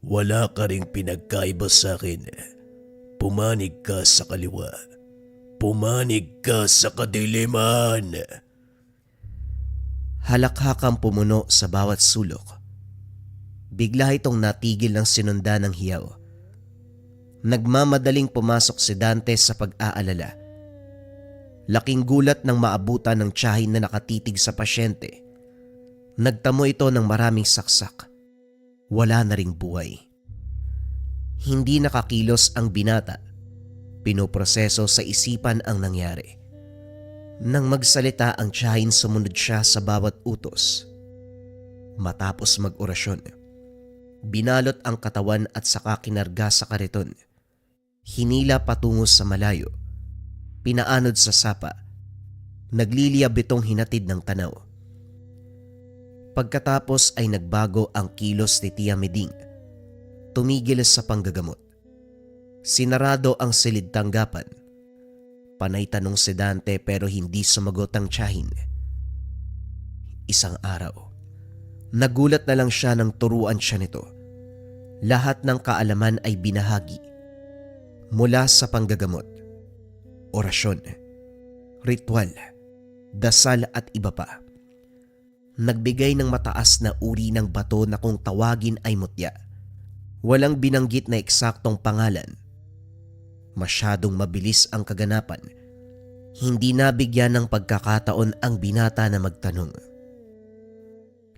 Wala ka ring pinagkaiba sa akin. Pumanig ka sa kaliwa. Pumanig ka sa kadiliman. Halakhakang pumuno sa bawat sulok. Bigla itong natigil ng sinunda ng hiyaw. Nagmamadaling pumasok si Dante sa pag-aalala. Laking gulat nang maabutan ng tiyahin na nakatitig sa pasyente. Nagtamo ito ng maraming saksak. Wala na ring buhay. Hindi nakakilos ang binata. Pinoproseso sa isipan ang nangyari. Nang magsalita ang tiyahin, sumunod siya sa bawat utos. Matapos mag-orasyon, binalot ang katawan at saka kinarga sa kariton. Hinila patungo sa malayo. Pinaanod sa sapa. Nagliliyab itong hinatid ng tanaw. Pagkatapos ay nagbago ang kilos ni Tia Meding. Tumigil sa panggagamot. Sinarado ang silid tanggapan. Panay tanong si Dante pero hindi sumagot ang tiyahin. Isang araw, nagulat na lang siya nang turuan siya nito. Lahat ng kaalaman ay binahagi. Mula sa panggagamot, orasyon, ritual, dasal at iba pa. Nagbigay ng mataas na uri ng bato na kung tawagin ay mutya. Walang binanggit na eksaktong pangalan. Masyadong mabilis ang kaganapan. Hindi nabigyan ng pagkakataon ang binata na magtanong.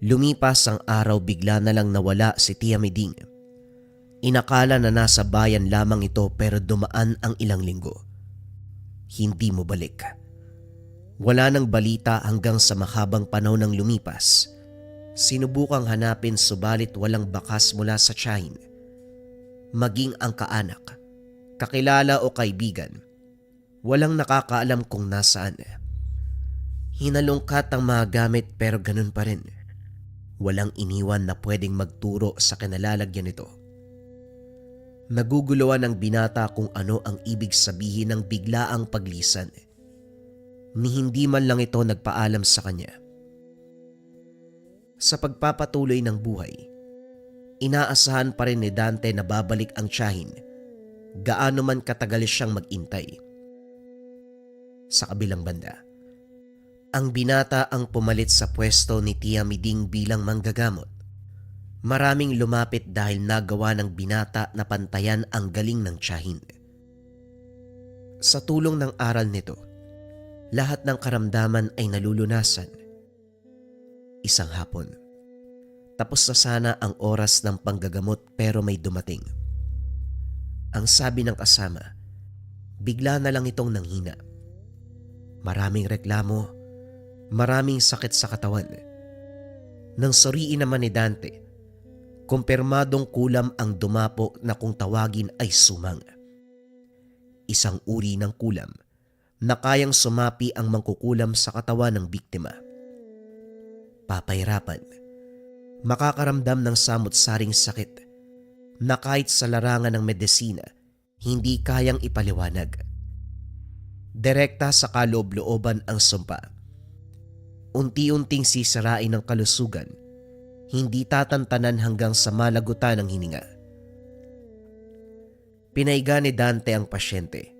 Lumipas ang araw, bigla na lang nawala si Tia Meding. Inakala na nasa bayan lamang ito pero dumaan ang ilang linggo. Hindi mo balik. Wala nang balita hanggang sa mahabang panahon ng lumipas. Sinubukang hanapin subalit walang bakas mula sa tiyahin. Maging ang kaanak, kakilala o kaibigan, walang nakakaalam kung nasaan. Hinalungkat ang mga gamit pero ganun pa rin. Walang iniwan na pwedeng magturo sa kinalalagyan nito. Naguguluhan ang binata kung ano ang ibig sabihin ng biglaang paglisan. Ni hindi man lang ito nagpaalam sa kanya. Sa pagpapatuloy ng buhay, inaasahan pa rin ni Dante na babalik ang tiyahin, gaano man katagal siyang magintay. Sa kabilang banda, ang binata ang pumalit sa pwesto ni Tia Meding bilang manggagamot. Maraming lumapit dahil nagawa ng binata na pantayan ang galing ng tiyahin. Sa tulong ng aral nito, lahat ng karamdaman ay nalulunasan. Isang hapon, tapos na sana ang oras ng panggagamot pero may dumating. Ang sabi ng kasama, bigla na lang itong nanghina. Maraming reklamo, maraming sakit sa katawan. Nang suriin naman ni Dante, kumpirmadong kulam ang dumapo na kung tawagin ay sumang. Isang uri ng kulam na kayang sumapi ang mangkukulam sa katawan ng biktima. Papahirapan, makakaramdam ng samot-saring sakit na kahit sa larangan ng medisina, hindi kayang ipaliwanag. Direkta sa kaloob-looban ang sumpa. Unti-unting sisirain ng kalusugan, hindi tatantanan hanggang sa malagutan ng hininga. Pinaiga ni Dante ang pasyente.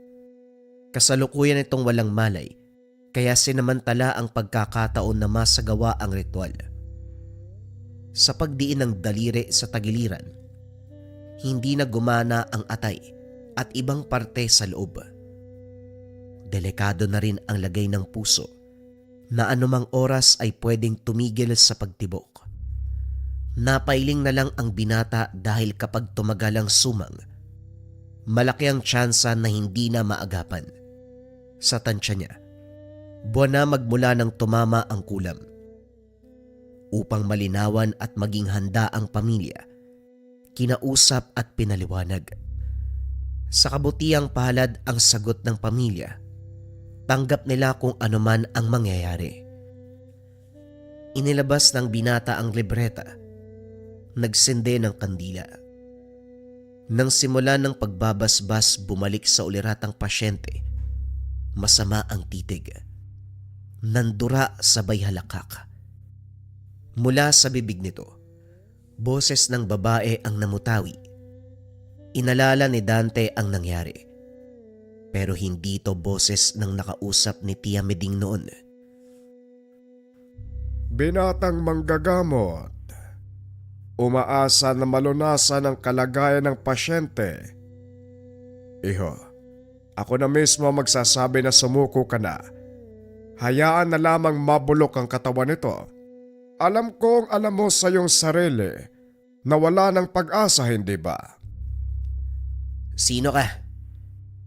Kasalukuyan itong walang malay, kaya sinamantala ang pagkakataon na masagawa ang ritual. Sa pagdiin ng daliri sa tagiliran, hindi na gumana ang atay at ibang parte sa loob. Delikado na rin ang lagay ng puso na anumang oras ay pwedeng tumigil sa pagtibok. Napailing na lang ang binata dahil kapag tumagal ang sumang, malaki ang tsansa na hindi na maagapan. Sa tansya niya, buwan na magmula nang tumama ang kulam. Upang malinawan at maging handa ang pamilya, kinausap at pinaliwanag. Sa kabutiang palad ang sagot ng pamilya, tanggap nila kung anuman ang mangyayari. Inilabas ng binata ang libreta, nagsinde ng kandila. Nang simula ng pagbabasbas bumalik sa uliratang pasyente, masama ang titig. Nandura sabay halakak. Mula sa bibig nito, boses ng babae ang namutawi. Inalala ni Dante ang nangyari. Pero hindi ito boses ng nakausap ni Tia Meding noon. Binatang manggagamot, umaasa na malunasan ang kalagayan ng pasyente. Iho, ako na mismo magsasabi na sumuko ka na. Hayaan na lamang mabulok ang katawan nito. Alam kong alam mo sa iyong sarili na wala ng pag-asa, hindi ba? Sino ka?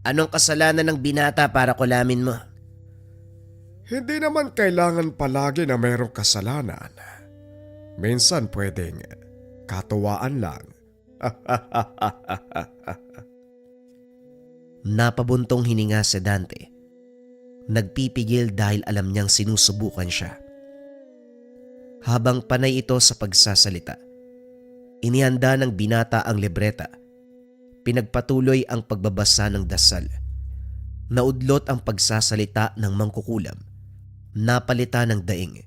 Anong kasalanan ng binata para kulamin mo? Hindi naman kailangan palagi na mayroong kasalanan. Minsan pwedeng katuwaan lang. Napabuntong hininga si Dante. Nagpipigil dahil alam niyang sinusubukan siya. Habang panay ito sa pagsasalita, inihanda ng binata ang libreta. Pinagpatuloy ang pagbabasa ng dasal. Naudlot ang pagsasalita ng mangkukulam. Napalitan ng daing.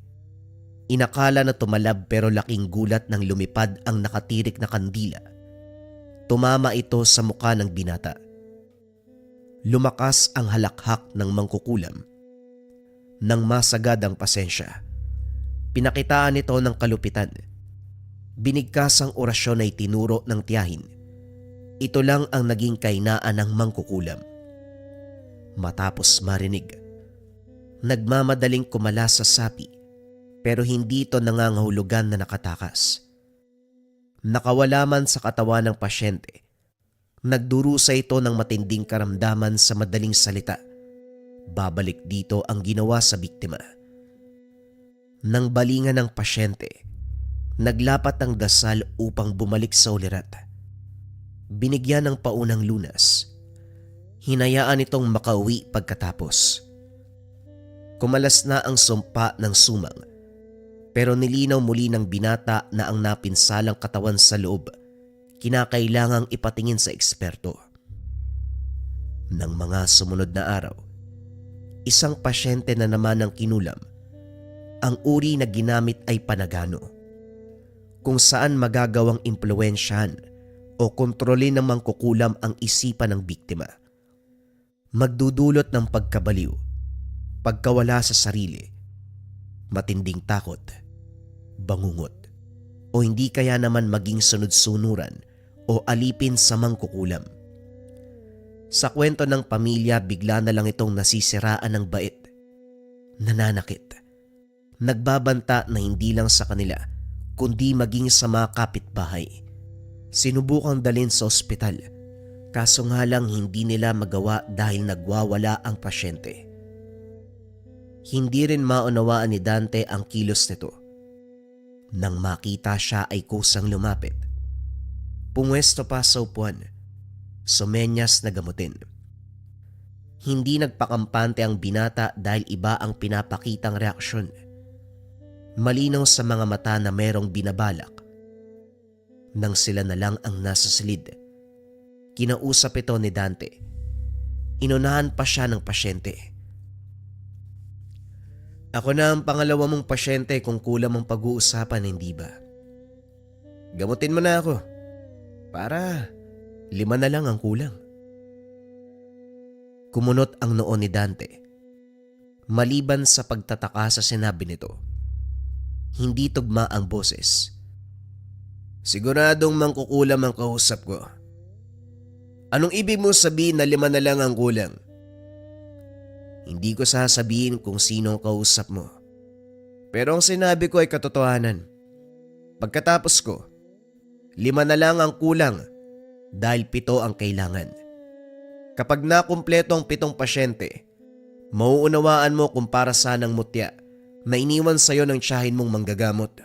Inakala na tumalab pero laking gulat nang lumipad ang nakatirik na kandila. Tumama ito sa muka ng binata. Lumakas ang halakhak ng mangkukulam. Nang masagad ang pasensya, pinakitaan nito ng kalupitan. Binigkas ang orasyon ay tinuro ng tiyahin. Ito lang ang naging kainaan ng mangkukulam. Matapos marinig, nagmamadaling kumala sa sapi pero hindi ito nangangahulugan na nakatakas. Nakawala man sa katawan ng pasyente, nagdurusa ito ng matinding karamdaman sa madaling salita. Babalik dito ang ginawa sa biktima. Nang balingan ng pasyente, naglapat ang dasal upang bumalik sa ulirat. Binigyan ng paunang lunas. Hinayaan itong makauwi pagkatapos. Kumalas na ang sumpa ng sumang, pero nilinaw muli ng binata na ang napinsalang katawan sa loob kinakailangang ipatingin sa eksperto. Nang mga sumunod na araw, isang pasyente na naman ang kinulam. Ang uri na ginamit ay panagano, kung saan magagawang impluwensyahan o kontrolin ng mangkukulam ang isipan ng biktima. Magdudulot ng pagkabaliw, pagkawala sa sarili, matinding takot, bangungot, o hindi kaya naman maging sunod-sunuran o alipin sa mangkukulam. Sa kwento ng pamilya, bigla na lang itong nasisiraan ng bait, nananakit, nagbabanta na hindi lang sa kanila kundi maging sa mga kapitbahay. Sinubukang dalhin sa ospital, kaso nga lang hindi nila magawa dahil nagwawala ang pasyente. Hindi rin maunawaan ni Dante ang kilos nito. Nang makita siya ay kusang lumapit. Pumwesto pa sa upuan, sumenyas na gamutin. Hindi nagpakampante ang binata dahil iba ang pinapakitang reaksyon. Malinaw sa mga mata na merong binabalak. Nang sila na lang ang nasa silid, kinausap ito ni Dante. Inunahan pa siya ng pasyente. Ako na ang pangalawa mong pasyente kung kulang ang pag-uusapan, hindi ba? Gamutin mo na ako. Para 5 na lang ang kulang. Kumunot ang noo ni Dante. Maliban sa pagtataka sa sinabi nito, hindi tugma ang boses. Siguradong mangkukulam ang kausap ko. Anong ibig mo sabihin na 5 na lang ang kulang? Hindi ko sasabihin kung sino ang kausap mo. Pero ang sinabi ko ay katotohanan. Pagkatapos ko, 5 na lang ang kulang dahil 7 ang kailangan. Kapag nakumpleto ang 7 pasyente, mauunawaan mo kung para saan ang mutya na iniwan sa'yo ng tiyahin mong manggagamot.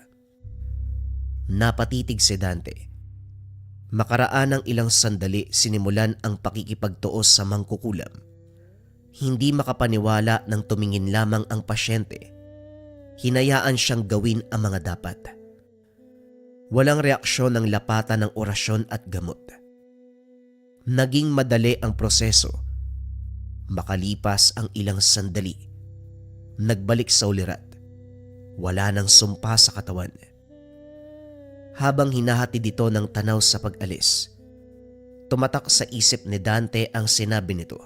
Napatitig si Dante. Makaraan ng ilang sandali sinimulan ang pakikipagtuos sa mangkukulam. Hindi makapaniwala nang tumingin lamang ang pasyente. Hinayaan siyang gawin ang mga dapat. Walang reaksyon ng lapatan ng orasyon at gamot. Naging madali ang proseso. Makalipas ang ilang sandali, nagbalik sa ulirat. Wala nang sumpa sa katawan. Habang hinahatid ito ng tanaw sa pag-alis, tumatak sa isip ni Dante ang sinabi nito.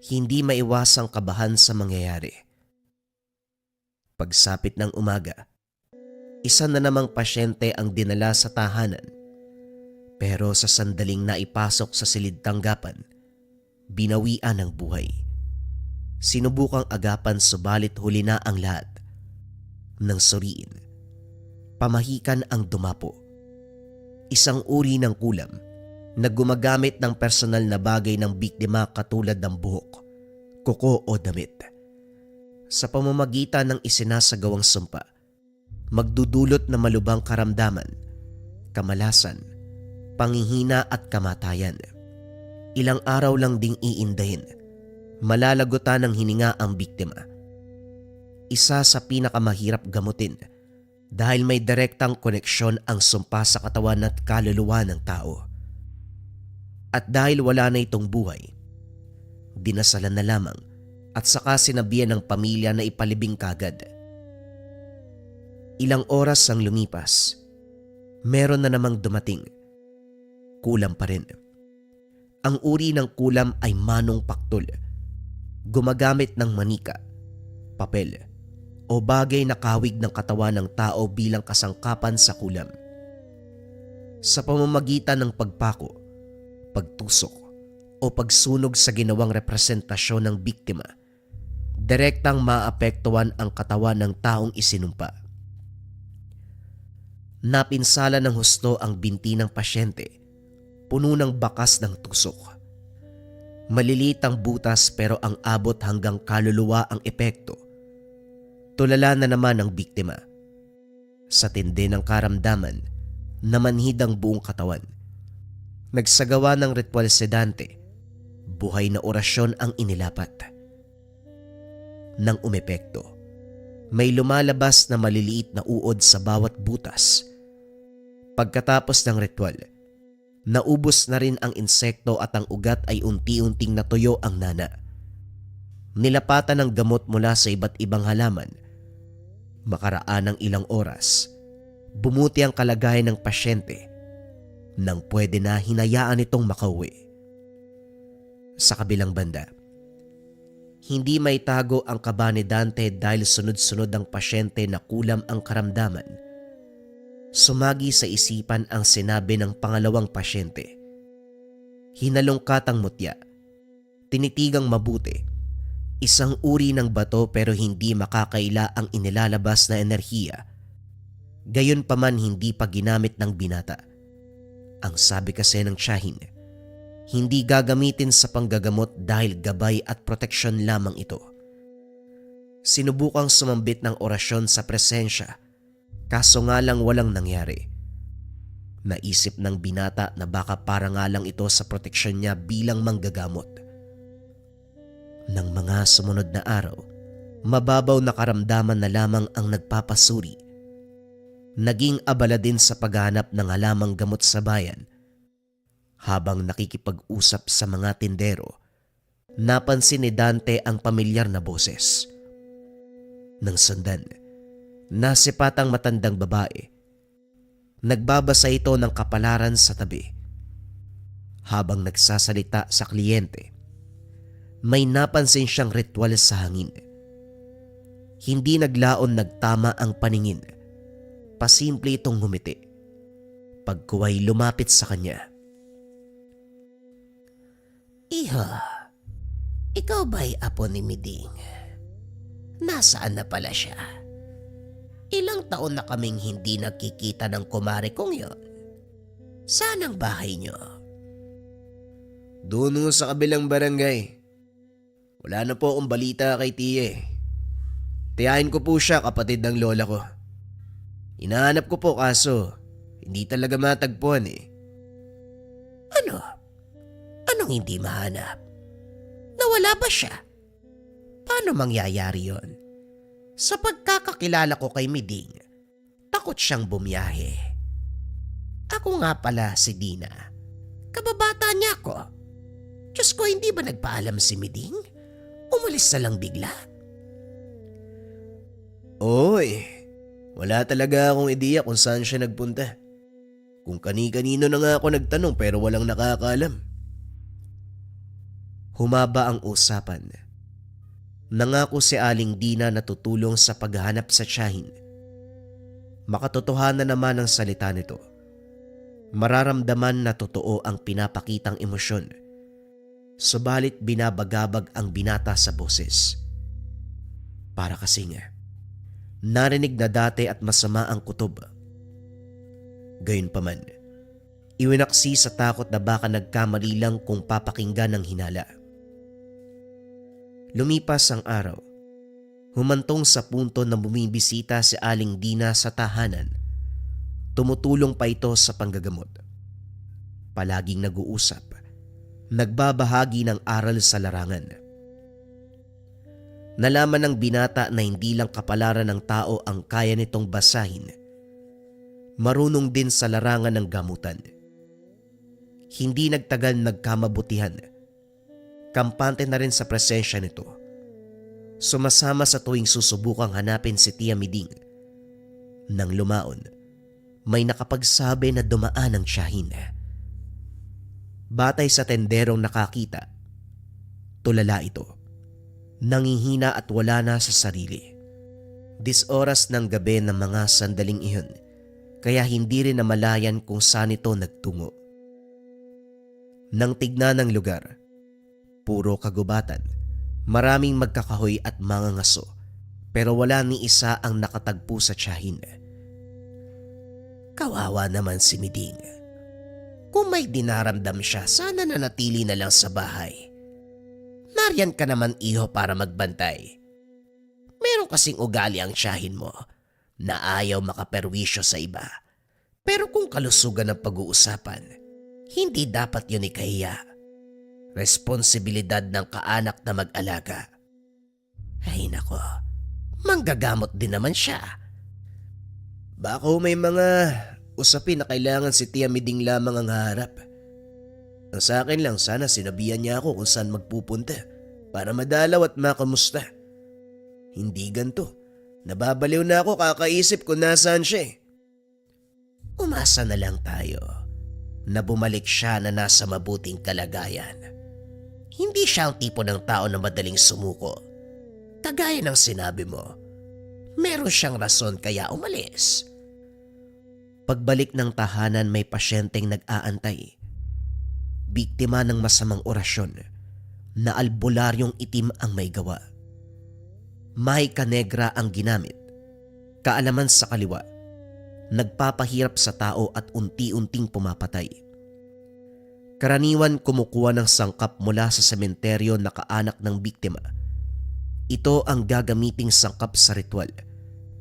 Hindi maiwasang kabahan sa mangyayari. Pagsapit ng umaga, isa na namang pasyente ang dinala sa tahanan. Pero sa sandaling naipasok sa silid tanggapan, binawian ng buhay. Sinubukang agapan subalit huli na ang lahat. Nang suriin, pamahikan ang dumapo. Isang uri ng kulam na gumagamit ng personal na bagay ng biktima katulad ng buhok, kuko o damit. Sa pamamagitan ng isinasagawang sumpa, magdudulot na malubhang karamdaman, kamalasan, panghihina at kamatayan. Ilang araw lang ding iindahin, malalagutan ng hininga ang biktima. Isa sa pinakamahirap gamutin dahil may direktang koneksyon ang sumpa sa katawan at kaluluwa ng tao. At dahil wala na itong buhay, dinasalan na lamang at saka sinabihan ng pamilya na ipalibing kagad. Ilang oras ang lumipas, meron na namang dumating. Kulam pa rin. Ang uri ng kulam ay manong paktol. Gumagamit ng manika, papel, o bagay na kawig ng katawan ng tao bilang kasangkapan sa kulam. Sa pamamagitan ng pagpako, pagtusok, o pagsunog sa ginawang representasyon ng biktima, direktang maapektuhan ang katawan ng taong isinumpa. Napinsala ng husto ang binti ng pasyente, puno ng bakas ng tusok. Maliliit ang butas pero ang abot hanggang kaluluwa ang epekto. Tulala na naman ang biktima. Sa tindi ng karamdaman, namanhid ang buong katawan. Nagsagawa ng ritual si Dante. Buhay na orasyon ang inilapat. Nang umepekto, may lumalabas na maliliit na uod sa bawat butas. Pagkatapos ng ritual, naubos na rin ang insekto at ang ugat ay unti-unting natuyo ang nana. Nilapatan ng gamot mula sa iba't ibang halaman. Makaraan ng ilang oras, bumuti ang kalagayan ng pasyente nang pwede na hinayaan itong makauwi. Sa kabilang banda, hindi may tago ang kaba ni Dante dahil sunod-sunod ang pasyente na kulam ang karamdaman. Sumagi sa isipan ang sinabi ng pangalawang pasyente. Hinalungkat ang mutya. Tinitigang mabuti. Isang uri ng bato pero hindi makakaila ang inilalabas na enerhiya. Gayunpaman hindi pa ginamit ng binata. Ang sabi kasi ng tiyahin, hindi gagamitin sa panggagamot dahil gabay at proteksyon lamang ito. Sinubukang sumambit ng orasyon sa presensya, kaso nga lang walang nangyari. Naisip ng binata na baka para nga lang ito sa proteksyon niya bilang manggagamot. Nang mga sumunod na araw, mababaw na karamdaman na lamang ang nagpapasuri. Naging abala din sa paghanap ng halamang gamot sa bayan. Habang nakikipag-usap sa mga tindero, napansin ni Dante ang pamilyar na boses. Nang sundan, nasipatang matandang babae. Nagbabasa ito ng kapalaran sa tabi. Habang nagsasalita sa kliyente, may napansin siyang ritual sa hangin. Hindi naglaon nagtama ang paningin. Pasimple itong ngumiti. Pagkuway lumapit sa kanya. Iho, ikaw ba'y apo ni Miding? Nasaan na pala siya? Ilang taon na kaming hindi nagkikita ng kumare kong yon. Saan ang bahay niyo? Doon ho sa kabilang barangay. Wala na po akong balita kay Tia eh. Tiyahin ko po siya, kapatid ng lola ko. Hinahanap ko po kaso hindi talaga matagpuan eh. Ano? Anong hindi mahanap? Nawala ba siya? Paano mangyayari yon? Sa pagkakakilala ko kay Miding, takot siyang bumiyahe. Ako nga pala si Dina. Kababata niya ako. Diyos ko, hindi ba nagpaalam si Miding? Umalis na lang bigla. Oy, wala talaga akong ideya kung saan siya nagpunta. Kung kani-kanino na nga ako nagtanong pero walang nakakaalam. Humaba ang usapan. Nangako si Aling Dina na tutulong sa paghahanap sa tiyahin. Makatotohanan naman ang salita nito. Mararamdaman na totoo ang pinapakitang emosyon. Subalit binabagabag ang binata sa boses. Para kasing narinig na dati at masama ang kutob. Gayunpaman, iwinaksi sa takot na baka nagkamali lang kung papakinggan ng hinala. Lumipas ang araw. Humantong sa punto na bumibisita si Aling Dina sa tahanan. Tumutulong pa ito sa panggagamot. Palaging nag-uusap. Nagbabahagi ng aral sa larangan. Nalaman ng binata na hindi lang kapalaran ng tao ang kaya nitong basahin. Marunong din sa larangan ng gamutan. Hindi nagtagal nagkamabutihan. Kampante na rin sa presensya nito. Sumasama sa tuwing susubukang hanapin si Tia Miding. Nang lumaon, may nakapagsabi na dumaan ang tiyahin. Batay sa tenderong nakakita, tulala ito. Nangihina at wala na sa sarili. 10 oras ng gabi ng mga sandaling iyon, kaya hindi rin namalayan kung saan ito nagtungo. Nang tignan ng lugar, puro kagubatan, maraming magkakahoy at mga ngaso, pero wala ni isa ang nakatagpo sa tiyahin. Kawawa naman si Miding. Kung may dinaramdam siya, sana nanatili na lang sa bahay. Nariyan ka naman iho para magbantay. Meron kasing ugali ang tiyahin mo na ayaw makaperwisyo sa iba. Pero kung kalusugan ang pag-uusapan, hindi dapat yun ikahiya. Responsibilidad ng kaanak na mag-alaga. Ay nako, manggagamot din naman siya. Baka may mga usapin na kailangan si Tia Miding lamang ang haharap. Ang sa akin lang, sana sinabihan niya ako kung saan magpupunta para madalaw at makamusta. Hindi ganito. Nababaliw na ako kakaisip kung nasaan siya eh. Umasa na lang tayo na bumalik siya na nasa mabuting kalagayan. Hindi siya ang tipo ng tao na madaling sumuko. Kagaya ng sinabi mo, meron siyang rason kaya umalis. Pagbalik ng tahanan, may pasyenteng nag-aantay. Biktima ng masamang orasyon na albularyong itim ang may gawa. Mahika negra ang ginamit, kaalaman sa kaliwa, nagpapahirap sa tao at unti-unting pumapatay. Karaniwan kumukuha ng sangkap mula sa sementeryo na kaanak ng biktima. Ito ang gagamiting sangkap sa ritual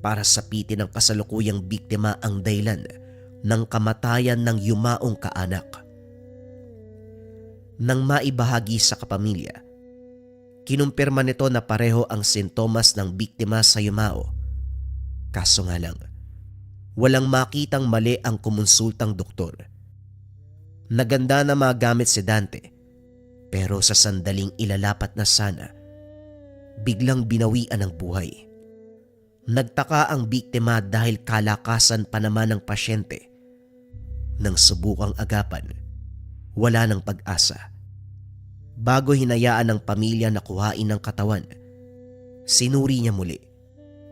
para sapitin ng kasalukuyang biktima ang dahilan ng kamatayan ng yumaong kaanak. Nang maibahagi sa kapamilya, kinumpirma nito na pareho ang sintomas ng biktima sa yumao. Kaso nga lang, walang makitang mali ang kumonsultang doktor. Naganda na magamit si Dante, pero sa sandaling ilalapat na sana, biglang binawian ng buhay. Nagtaka ang biktima dahil kalakasan pa naman ng pasyente. Nang subukang agapan, wala ng pag-asa. Bago hinayaan ng pamilya na kuhain ng katawan, sinuri niya muli.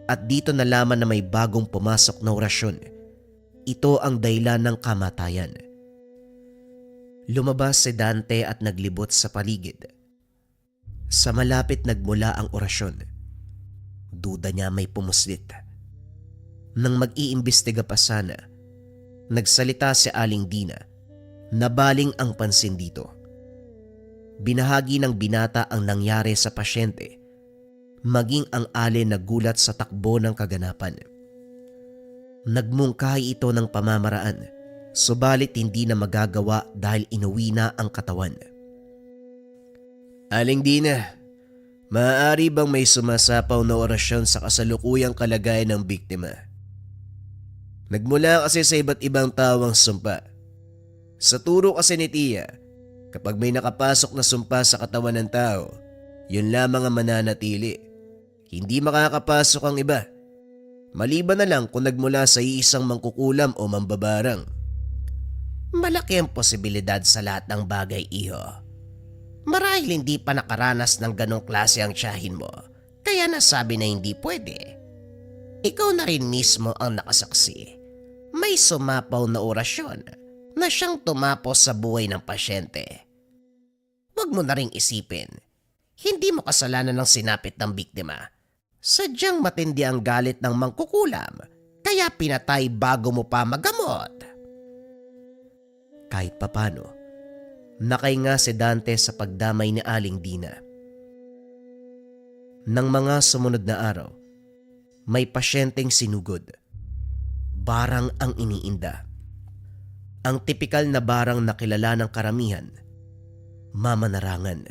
At dito nalaman na may bagong pumasok na orasyon. Ito ang dahilan ng kamatayan. Lumabas si Dante at naglibot sa paligid. Sa malapit nagmula ang orasyon. Duda niya may pumuslit. Nang mag-iimbestiga pa sana, nagsalita si Aling Dina na baling ang pansin dito. Binahagi ng binata ang nangyari sa pasyente, maging ang alin nagulat sa takbo ng kaganapan. Nagmungkahi ito ng pamamaraan, subalit hindi na magagawa dahil inuwi na ang katawan. Aling Dina, maaari bang may sumasapaw na orasyon sa kasalukuyang kalagayan ng biktima? Nagmula kasi sa iba't ibang tao ang sumpa. Sa turo kasi ni Tia, kapag may nakapasok na sumpa sa katawan ng tao, yun lamang ang mananatili. Hindi makakapasok ang iba. Maliban na lang kung nagmula sa iisang mangkukulam o mambabarang. Malaki ang posibilidad sa lahat ng bagay, iho. Marahil hindi pa nakaranas ng ganong klase ang tiyahin mo, kaya nasabi na hindi pwede. Ikaw na rin mismo ang nakasaksi. May sumapaw na orasyon na siyang tumapos sa buhay ng pasyente. Huwag mo na ring isipin. Hindi mo kasalanan ng sinapit ng biktima. Sadyang matindi ang galit ng mangkukulam, kaya pinatay bago mo pa magamot. Kahit papano, nakahinga si Dante sa pagdamay ni Aling Dina. Nang mga sumunod na araw, may pasyenteng sinugod. Barang ang iniinda. Ang tipikal na barang na kilala ng karamihan, mamanarangan.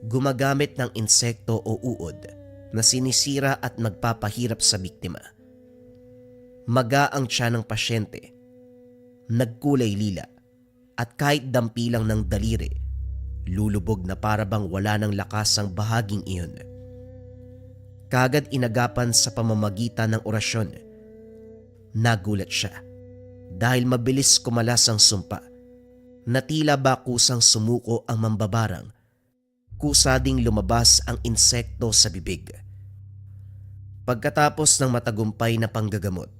Gumagamit ng insekto o uod na sinisira at magpapahirap sa biktima. Maga ang tiyan ng pasyente, nagkulay lila, at kahit dampilang ng daliri, lulubog na parabang wala ng lakas ang bahaging iyon. Kagad inagapan sa pamamagitan ng orasyon. Nagulat siya dahil mabilis kumalas ang sumpa na tila ba kusang sumuko ang mambabarang, kusa ding lumabas ang insekto sa bibig. Pagkatapos ng matagumpay na panggagamot,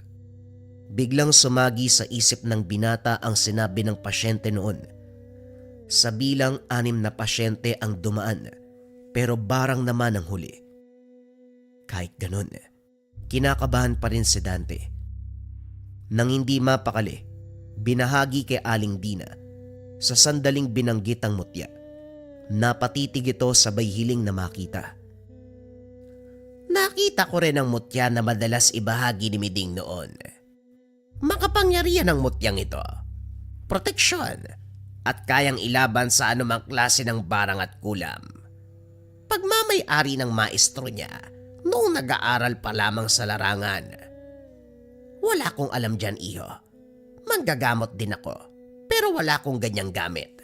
biglang sumagi sa isip ng binata ang sinabi ng pasyente noon. Sa bilang 6 na pasyente ang dumaan, pero barang naman ang huli. Kahit ganun, kinakabahan pa rin si Dante. Nang hindi mapakali, binahagi kay Aling Dina sa sandaling binanggit ang mutya. Napatitig ito sabay hiling na makita. Nakita ko rin ang mutya na madalas ibahagi ni Miding noon. Makapangyarihan ang mutyang ito, proteksyon, at kayang ilaban sa anumang klase ng barang at kulam. Pagmamay-ari ng maestro niya noong nag-aaral pa lamang sa larangan. Wala akong alam dyan, iho. Manggagamot din ako, pero wala akong ganyang gamit.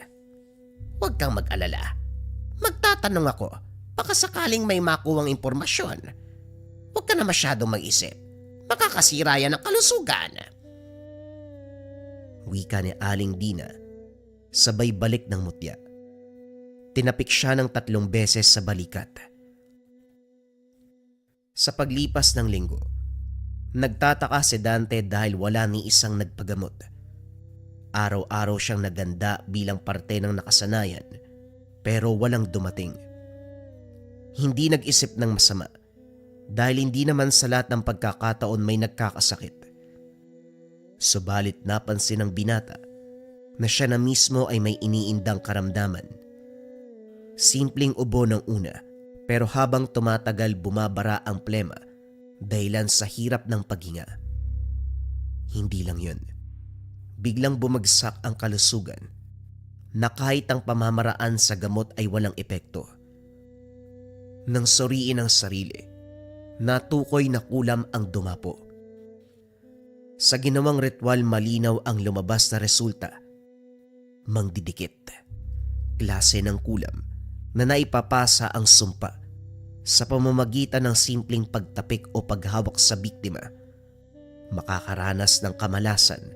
Huwag kang mag-alala. Magtatanong ako, baka sakaling may makuwang impormasyon. Huwag ka na masyadong mag-isip. Makakasira yan ang kalusugan. Wika ni Aling Dina, sabay balik ng mutya. Tinapik siya ng 3 beses sa balikat. Sa paglipas ng linggo, nagtataka si Dante dahil wala ni isang nagpagamot. Araw-araw siyang naganda bilang parte ng nakasanayan, pero walang dumating. Hindi nag-isip ng masama dahil hindi naman sa lahat ng pagkakataon may nagkakasakit. Subalit napansin ng binata na siya na mismo ay may iniindang karamdaman. Simpleng ubo ng una, pero habang tumatagal bumabara ang plema dahilan sa hirap ng paghinga. Hindi lang yun. Biglang bumagsak ang kalusugan na kahit ang pamamaraan sa gamot ay walang epekto. Nang suriin ang sarili, natukoy na kulam ang dumapo. Sa ginawang ritual malinaw ang lumabas na resulta. Mangdidikit. Klase ng kulam na naipapasa ang sumpa sa pamamagitan ng simpleng pagtapik o paghawak sa biktima. Makakaranas ng kamalasan,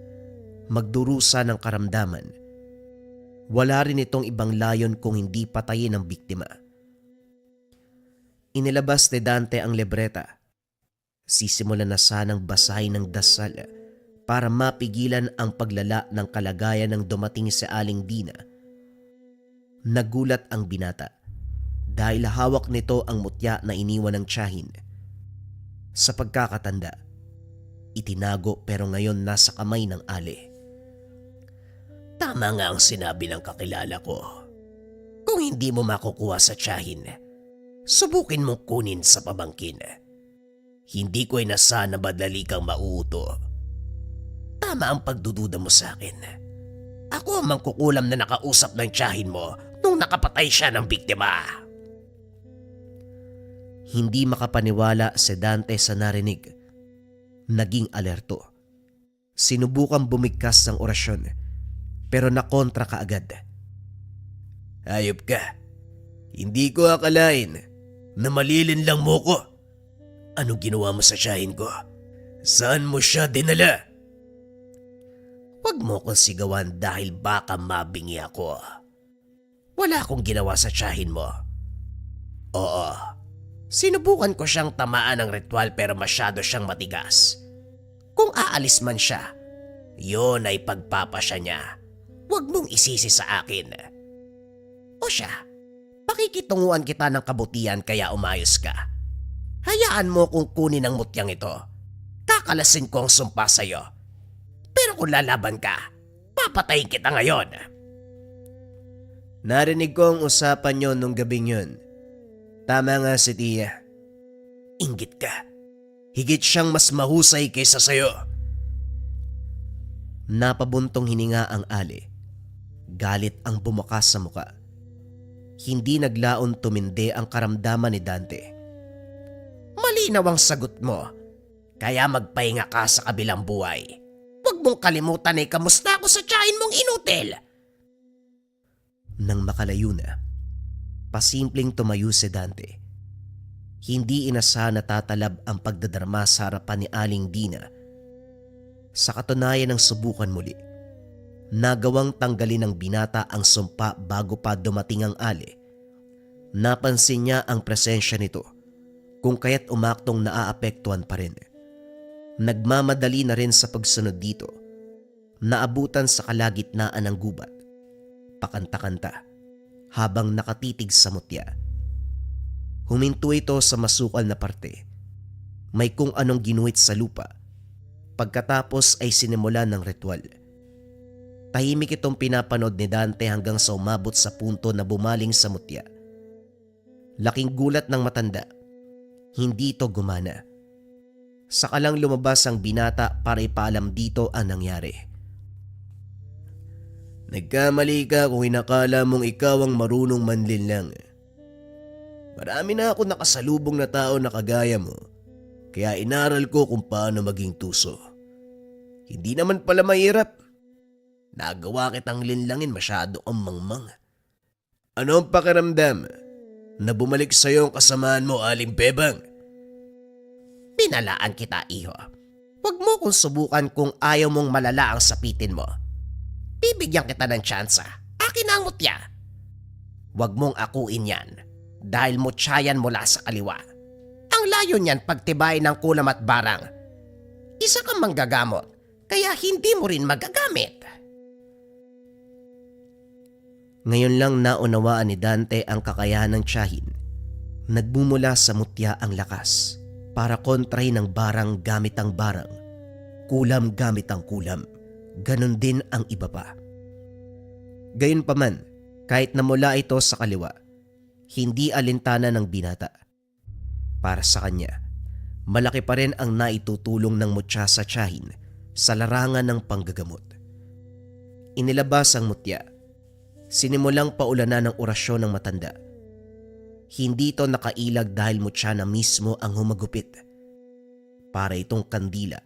magdurusa ng karamdaman. Wala rin itong ibang layon kung hindi patayin ang biktima. Inilabas ni Dante ang libreta. Sisimulan na sanang basahin ng dasal para mapigilan ang paglala ng kalagayan ng dumating si Aling Dina. Nagulat ang binata dahil hawak nito ang mutya na iniwan ng tiyahin. Sa pagkakatanda, itinago pero ngayon nasa kamay ng Ali. Tama nga ang sinabi ng kakilala ko. Kung hindi mo makukuha sa tiyahin, subukin mong kunin sa pamangkin. Hindi ko inasa na madali kang mauuto. Tama ang pagdududa mo sa akin. Ako ang mangkukulam na nakausap ng tiyahin mo nung nakapatay siya ng biktima. Hindi makapaniwala si Dante sa narinig. Naging alerto. Sinubukang bumigkas ng orasyon pero nakontra kaagad. Hayop ka. Hindi ko akalain na malilinlang mo ko. Anong ginawa mo sa tiyahin ko? Saan mo siya dinala? Huwag mo kong sigawan dahil baka mabingi ako. Wala akong ginawa sa tiyahin mo. Oo, sinubukan ko siyang tamaan ng ritual pero masyado siyang matigas. Kung aalis man siya, yun ay pagpapasya niya. Huwag mong isisi sa akin. O siya, pakikitunguan kita ng kabutihan kaya umayos ka. Hayaan mo kung kunin ang mutyang ito. Kakalasin ko ang sumpa sa'yo. Pero kung lalaban ka, papatayin kita ngayon. Narinig ko ang usapan nyo nung gabing yun. Tama nga si Tia. Inggit ka. Higit siyang mas mahusay kaysa sa'yo. Napabuntong hininga ang Ali. Galit ang bumukas sa muka. Hindi naglaon tumindi ang karamdaman ni Dante. Malinaw ang sagot mo. Kaya magpahinga ka sa kabilang buhay. Huwag mong kalimutan ay kamusta ako sa tiyahin mong inutil. Nang makalayo na, pasimpleng tumayo si Dante. Hindi inasahan na tatalab ang pagdadarma sa harapan ni Aling Dina. Sa katunayan ng subukan muli, nagawang tanggalin ng binata ang sumpa bago pa dumating ang Ali. Napansin niya ang presensya nito, kung kaya't umaktong naaapektuhan pa rin. Nagmamadali na rin sa pagsunod dito. Naabutan sa kalagitnaan ng gubat. Pakanta-kanta habang nakatitig sa mutya. Huminto ito sa masukal na parte. May kung anong ginuhit sa lupa. Pagkatapos ay sinimulan ng ritual. Tahimik itong pinapanood ni Dante hanggang sa umabot sa punto na bumaling sa mutya. Laking gulat ng matanda. Hindi ito gumana. Sakalang lumabas ang binata para ipaalam dito ang nangyari. Nagkamali ka kung inakala mong ikaw ang marunong manlinlang. Marami na ako nakasalubong na tao na kagaya mo, kaya inaral ko kung paano maging tuso. Hindi naman pala mahirap. Nagawa kitang linlangin, masyado kang mangmang. Ano ang pakiramdam na bumalik sa'yo ang kasamaan mo, Aling Bebang? Pinalaan kita, iho. Huwag mo kong subukan kung ayaw mong malala ang sapitin mo. Bibigyan kita ng tsansa. Akin ang mutya. Huwag mong akuin yan dahil mutya yan mula sa kaliwa. Ang layo niyan pagtibay ng kulam at barang. Isa kang manggagamot kaya hindi mo rin magagamit. Ngayon lang naunawaan ni Dante ang kakayahan ng tiyahin. Nagmumula sa mutya ang lakas para kontray ng barang gamit ang barang, kulam gamit ang kulam, ganon din ang iba pa. Gayunpaman, kahit namula ito sa kaliwa, hindi alintana ng binata. Para sa kanya, malaki pa rin ang naitutulong ng mutya sa tiyahin sa larangan ng panggagamot. Inilabas ang mutya, sinimulang paulanan ng orasyon ng matanda. Hindi ito nakailag dahil mutya na mismo ang humagupit. Para itong kandila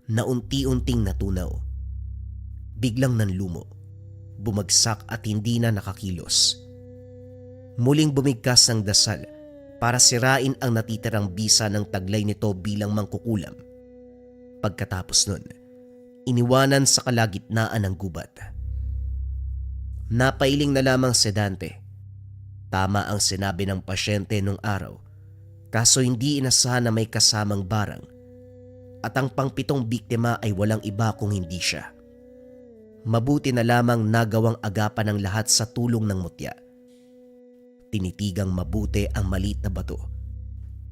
na unti-unting natunaw. Biglang nanlumo, bumagsak at hindi na nakakilos. Muling bumigkas ng dasal para sirain ang natitirang bisa ng taglay nito bilang mangkukulam. Pagkatapos nun, iniwanan sa kalagitnaan ng gubat. Napailing na lamang si Dante. Tama ang sinabi ng pasyente nung araw, kaso hindi inasahan na may kasamang barang at ang pangpitong biktima ay walang iba kung hindi siya. Mabuti na lamang nagawang agapan ng lahat sa tulong ng mutya. Tinitigang mabuti ang maliit na bato.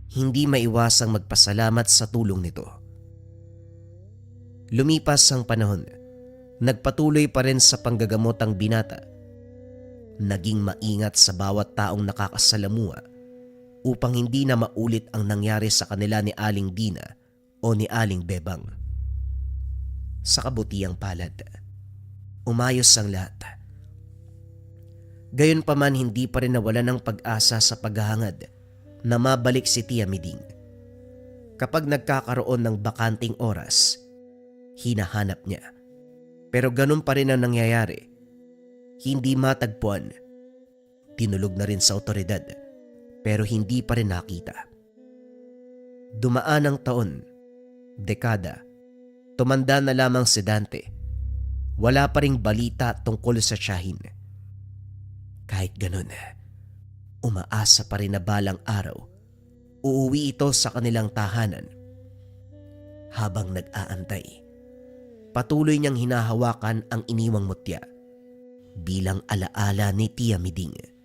Hindi maiwasang magpasalamat sa tulong nito. Lumipas ang panahon, nagpatuloy pa rin sa panggagamot ang binata. Naging maingat sa bawat taong nakakasalamuha upang hindi na maulit ang nangyari sa kanila ni Aling Dina o ni Aling Bebang. Sa kabutiang palad, umayos ang lahat. Gayunpaman hindi pa rin nawala ng pag-asa sa paghahangad na mabalik si Tia Miding. Kapag nagkakaroon ng bakanting oras, hinahanap niya. Pero ganun pa rin ang nangyayari. Hindi matagpuan. Tinulog na rin sa otoridad pero hindi pa rin nakita. Dumaan ang taon, dekada, tumanda na lamang si Dante. Wala pa ring balita tungkol sa tiyahin. Kahit ganun, umaasa pa rin na balang araw, uuwi ito sa kanilang tahanan. Habang nag-aantay, patuloy niyang hinahawakan ang iniwang mutya bilang alaala ni Tia Miding.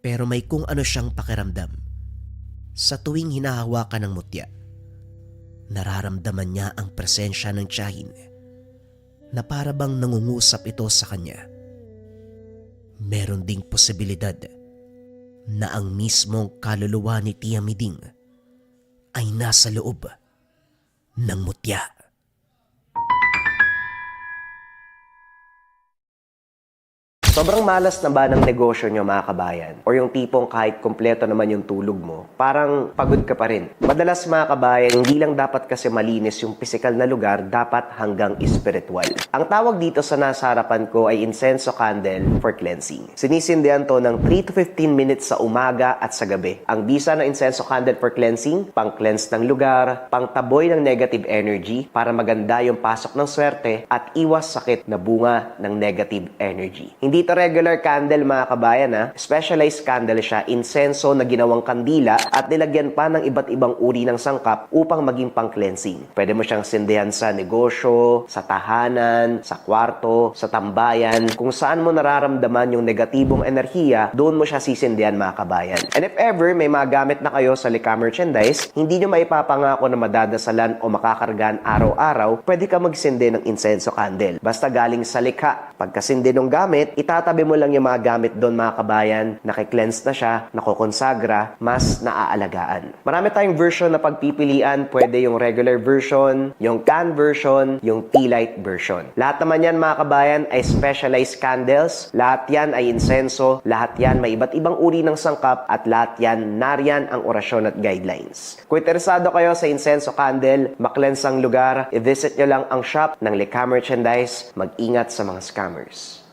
Pero may kung ano siyang pakiramdam. Sa tuwing hinahawakan ng mutya, nararamdaman niya ang presensya ng tiyahin na para bang nangungusap ito sa kanya. Meron ding posibilidad na ang mismong kaluluwa ni Tia Miding ay nasa loob ng mutya. Sobrang malas na ba ng negosyo nyo mga kabayan? O yung tipong kahit kumpleto naman yung tulog mo, parang pagod ka pa rin. Madalas mga kabayan, hindi lang dapat kasi malinis yung pisikal na lugar, dapat hanggang spiritual. Ang tawag dito sa nasa harapan ko ay incenso candle for cleansing. Sinisindihan to ng 3 to 15 minutes sa umaga at sa gabi. Ang bisa ng incenso candle for cleansing, pang-cleanse ng lugar, pang-taboy ng negative energy para maganda yung pasok ng swerte at iwas sakit na bunga ng negative energy. Hindi ito regular candle mga kabayan ha. Specialized candle siya, insenso na ginawang kandila at nilagyan pa ng iba't ibang uri ng sangkap upang maging pang-cleansing. Pwede mo siyang sindihan sa negosyo, sa tahanan, sa kwarto, sa tambayan. Kung saan mo nararamdaman yung negatibong enerhiya, doon mo siya sisindihan mga kabayan. And if ever may magamit na kayo sa Lika Merchandise, hindi nyo maipapangako na madadasalan o makakargaan araw-araw, pwede ka magsindi ng insenso candle. Basta galing sa likha. Pagkasindi ng gamit, itatabi mo lang yung mga gamit doon mga kabayan, nakikleanse na siya, nakokonsagra, mas naaalagaan. Marami tayong version na pagpipilian, pwede yung regular version, yung can version, yung tea light version. Lahat naman yan mga kabayan ay specialized candles, lahat yan ay insenso, lahat yan may iba't ibang uri ng sangkap at lahat yan nariyan ang orasyon at guidelines. Kung interesado kayo sa insenso candle, makleanse ang lugar, i-visit nyo lang ang shop ng Lika Merchandise, mag-ingat sa mga scammers.